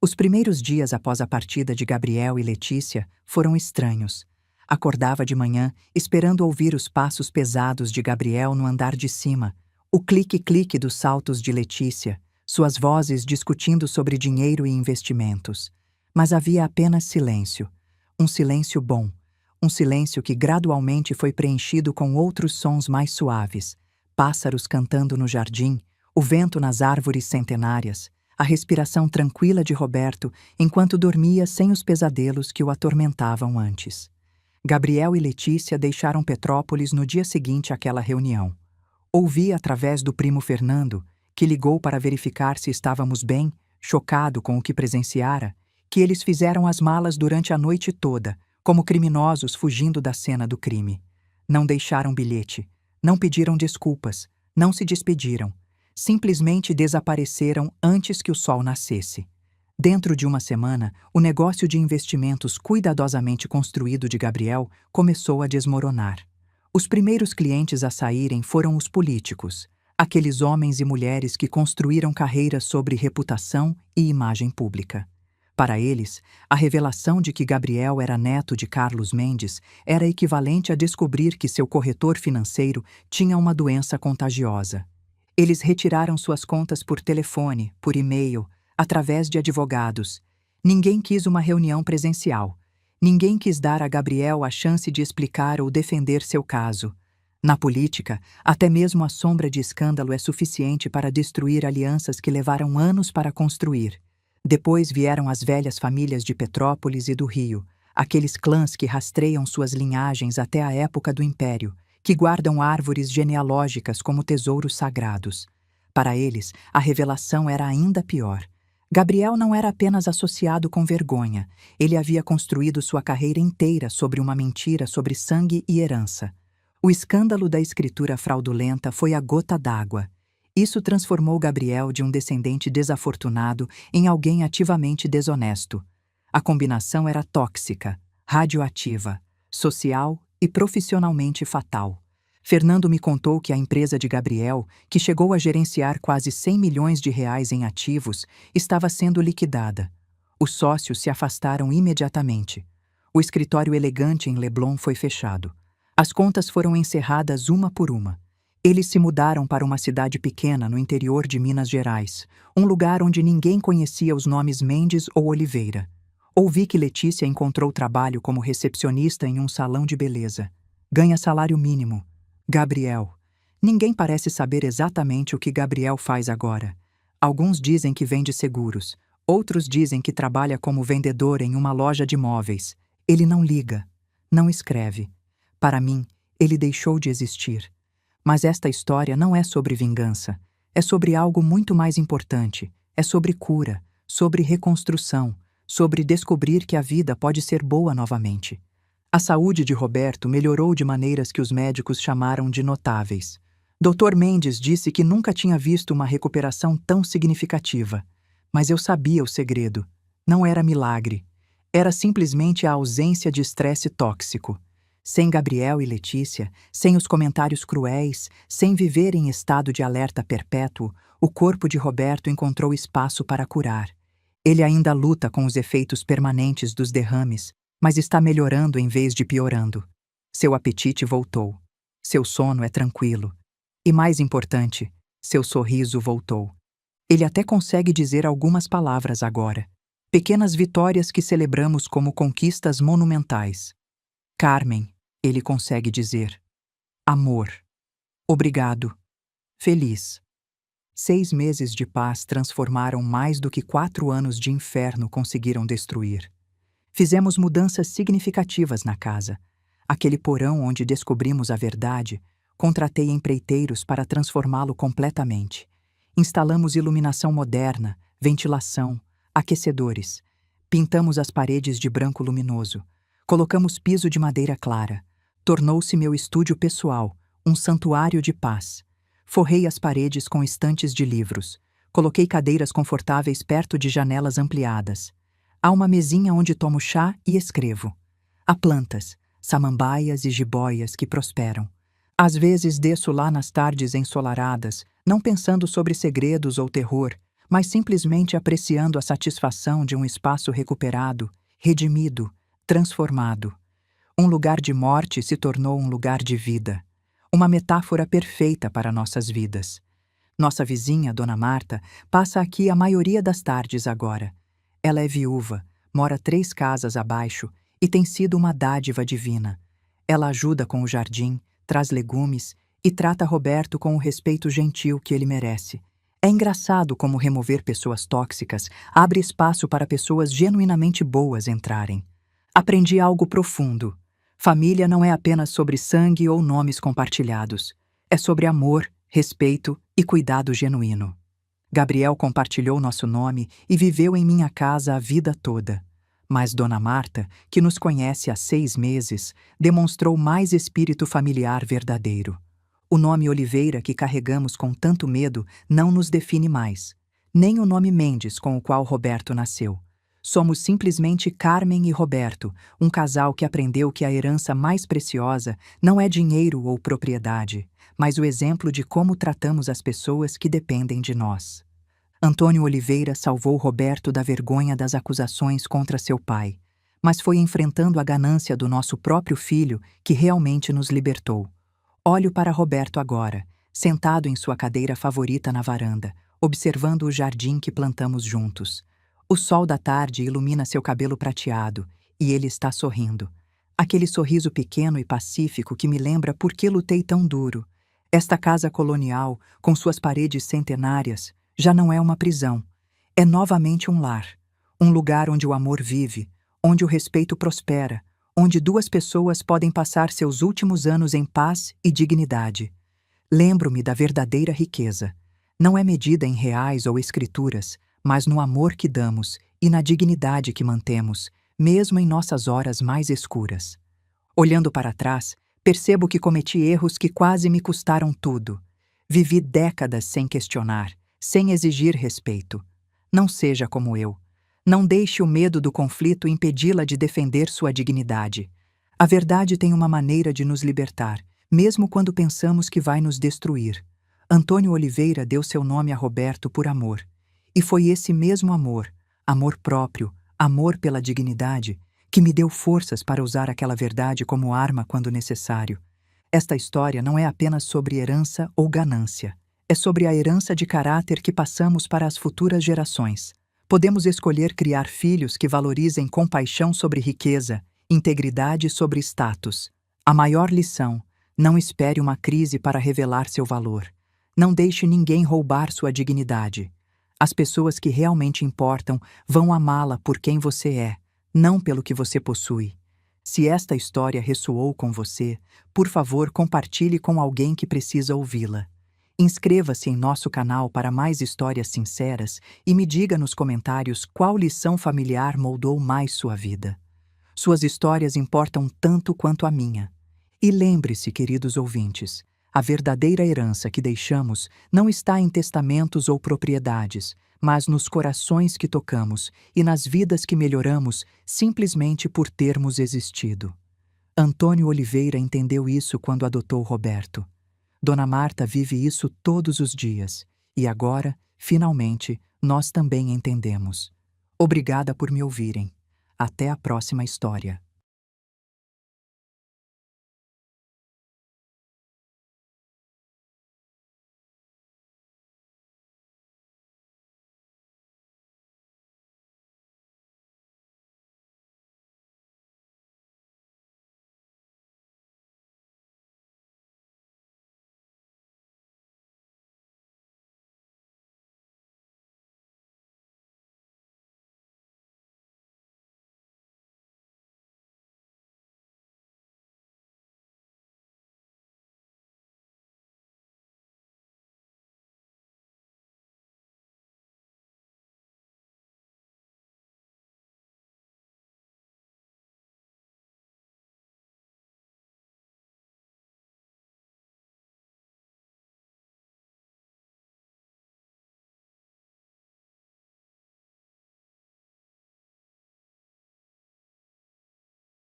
Speaker 1: Os primeiros dias após a partida de Gabriel e Letícia foram estranhos. Acordava de manhã, esperando ouvir os passos pesados de Gabriel no andar de cima, o clique-clique dos saltos de Letícia, suas vozes discutindo sobre dinheiro e investimentos. Mas havia apenas silêncio. Um silêncio bom. Um silêncio que gradualmente foi preenchido com outros sons mais suaves. Pássaros cantando no jardim, o vento nas árvores centenárias, a respiração tranquila de Roberto enquanto dormia sem os pesadelos que o atormentavam antes. Gabriel e Letícia deixaram Petrópolis no dia seguinte àquela reunião. Ouvi através do primo Fernando, que ligou para verificar se estávamos bem, chocado com o que presenciara, que eles fizeram as malas durante a noite toda, como criminosos fugindo da cena do crime. Não deixaram bilhete. Não pediram desculpas, não se despediram, simplesmente desapareceram antes que o sol nascesse. Dentro de uma semana, o negócio de investimentos cuidadosamente construído de Gabriel começou a desmoronar. Os primeiros clientes a saírem foram os políticos, aqueles homens e mulheres que construíram carreiras sobre reputação e imagem pública. Para eles, a revelação de que Gabriel era neto de Carlos Mendes era equivalente a descobrir que seu corretor financeiro tinha uma doença contagiosa. Eles retiraram suas contas por telefone, por e-mail, através de advogados. Ninguém quis uma reunião presencial. Ninguém quis dar a Gabriel a chance de explicar ou defender seu caso. Na política, até mesmo a sombra de escândalo é suficiente para destruir alianças que levaram anos para construir. Depois vieram as velhas famílias de Petrópolis e do Rio, aqueles clãs que rastreiam suas linhagens até a época do Império, que guardam árvores genealógicas como tesouros sagrados. Para eles, a revelação era ainda pior. Gabriel não era apenas associado com vergonha, ele havia construído sua carreira inteira sobre uma mentira sobre sangue e herança. O escândalo da escritura fraudulenta foi a gota d'água. Isso transformou Gabriel de um descendente desafortunado em alguém ativamente desonesto. A combinação era tóxica, radioativa, social e profissionalmente fatal. Fernando me contou que a empresa de Gabriel, que chegou a gerenciar quase 100 milhões de reais em ativos, estava sendo liquidada. Os sócios se afastaram imediatamente. O escritório elegante em Leblon foi fechado. As contas foram encerradas uma por uma. Eles se mudaram para uma cidade pequena no interior de Minas Gerais, um lugar onde ninguém conhecia os nomes Mendes ou Oliveira. Ouvi que Letícia encontrou trabalho como recepcionista em um salão de beleza. Ganha salário mínimo. Gabriel. Ninguém parece saber exatamente o que Gabriel faz agora. Alguns dizem que vende seguros. Outros dizem que trabalha como vendedor em uma loja de móveis. Ele não liga. Não escreve. Para mim, ele deixou de existir. Mas esta história não é sobre vingança. É sobre algo muito mais importante. É sobre cura, sobre reconstrução, sobre descobrir que a vida pode ser boa novamente. A saúde de Roberto melhorou de maneiras que os médicos chamaram de notáveis. Dr. Mendes disse que nunca tinha visto uma recuperação tão significativa. Mas eu sabia o segredo. Não era milagre. Era simplesmente a ausência de estresse tóxico. Sem Gabriel e Letícia, sem os comentários cruéis, sem viver em estado de alerta perpétuo, o corpo de Roberto encontrou espaço para curar. Ele ainda luta com os efeitos permanentes dos derrames, mas está melhorando em vez de piorando. Seu apetite voltou. Seu sono é tranquilo. E mais importante, seu sorriso voltou. Ele até consegue dizer algumas palavras agora. Pequenas vitórias que celebramos como conquistas monumentais. Carmen, ele consegue dizer. Amor. Obrigado. Feliz. 6 meses de paz transformaram mais do que 4 anos de inferno conseguiram destruir. Fizemos mudanças significativas na casa. Aquele porão onde descobrimos a verdade, contratei empreiteiros para transformá-lo completamente. Instalamos iluminação moderna, ventilação, aquecedores. Pintamos as paredes de branco luminoso. Colocamos piso de madeira clara. Tornou-se meu estúdio pessoal, um santuário de paz. Forrei as paredes com estantes de livros. Coloquei cadeiras confortáveis perto de janelas ampliadas. Há uma mesinha onde tomo chá e escrevo. Há plantas, samambaias e jiboias que prosperam. Às vezes desço lá nas tardes ensolaradas, não pensando sobre segredos ou terror, mas simplesmente apreciando a satisfação de um espaço recuperado, redimido, transformado. Um lugar de morte se tornou um lugar de vida. Uma metáfora perfeita para nossas vidas. Nossa vizinha, Dona Marta, passa aqui a maioria das tardes agora. Ela é viúva, mora 3 casas abaixo e tem sido uma dádiva divina. Ela ajuda com o jardim, traz legumes e trata Roberto com o respeito gentil que ele merece. É engraçado como remover pessoas tóxicas abre espaço para pessoas genuinamente boas entrarem. Aprendi algo profundo. Família não é apenas sobre sangue ou nomes compartilhados. É sobre amor, respeito e cuidado genuíno. Gabriel compartilhou nosso nome e viveu em minha casa a vida toda. Mas Dona Marta, que nos conhece há 6 meses, demonstrou mais espírito familiar verdadeiro. O nome Oliveira que carregamos com tanto medo não nos define mais. Nem o nome Mendes com o qual Roberto nasceu. Somos simplesmente Carmen e Roberto, um casal que aprendeu que a herança mais preciosa não é dinheiro ou propriedade, mas o exemplo de como tratamos as pessoas que dependem de nós. Antônio Oliveira salvou Roberto da vergonha das acusações contra seu pai, mas foi enfrentando a ganância do nosso próprio filho que realmente nos libertou. Olho para Roberto agora, sentado em sua cadeira favorita na varanda, observando o jardim que plantamos juntos. O sol da tarde ilumina seu cabelo prateado e ele está sorrindo. Aquele sorriso pequeno e pacífico que me lembra por que lutei tão duro. Esta casa colonial, com suas paredes centenárias, já não é uma prisão. É novamente um lar. Um lugar onde o amor vive, onde o respeito prospera, onde 2 pessoas podem passar seus últimos anos em paz e dignidade. Lembro-me da verdadeira riqueza. Não é medida em reais ou escrituras, mas no amor que damos e na dignidade que mantemos, mesmo em nossas horas mais escuras. Olhando para trás, percebo que cometi erros que quase me custaram tudo. Vivi décadas sem questionar, sem exigir respeito. Não seja como eu. Não deixe o medo do conflito impedi-la de defender sua dignidade. A verdade tem uma maneira de nos libertar, mesmo quando pensamos que vai nos destruir. Antônio Oliveira deu seu nome a Roberto por amor. E foi esse mesmo amor, amor próprio, amor pela dignidade, que me deu forças para usar aquela verdade como arma quando necessário. Esta história não é apenas sobre herança ou ganância. É sobre a herança de caráter que passamos para as futuras gerações. Podemos escolher criar filhos que valorizem compaixão sobre riqueza, integridade sobre status. A maior lição: não espere uma crise para revelar seu valor. Não deixe ninguém roubar sua dignidade. As pessoas que realmente importam vão amá-la por quem você é, não pelo que você possui. Se esta história ressoou com você, por favor, compartilhe com alguém que precisa ouvi-la. Inscreva-se em nosso canal para mais histórias sinceras e me diga nos comentários qual lição familiar moldou mais sua vida. Suas histórias importam tanto quanto a minha. E lembre-se, queridos ouvintes, a verdadeira herança que deixamos não está em testamentos ou propriedades, mas nos corações que tocamos e nas vidas que melhoramos simplesmente por termos existido. Antônio Oliveira entendeu isso quando adotou Roberto. Dona Marta vive isso todos os dias, e agora, finalmente, nós também entendemos. Obrigada por me ouvirem. Até a próxima história.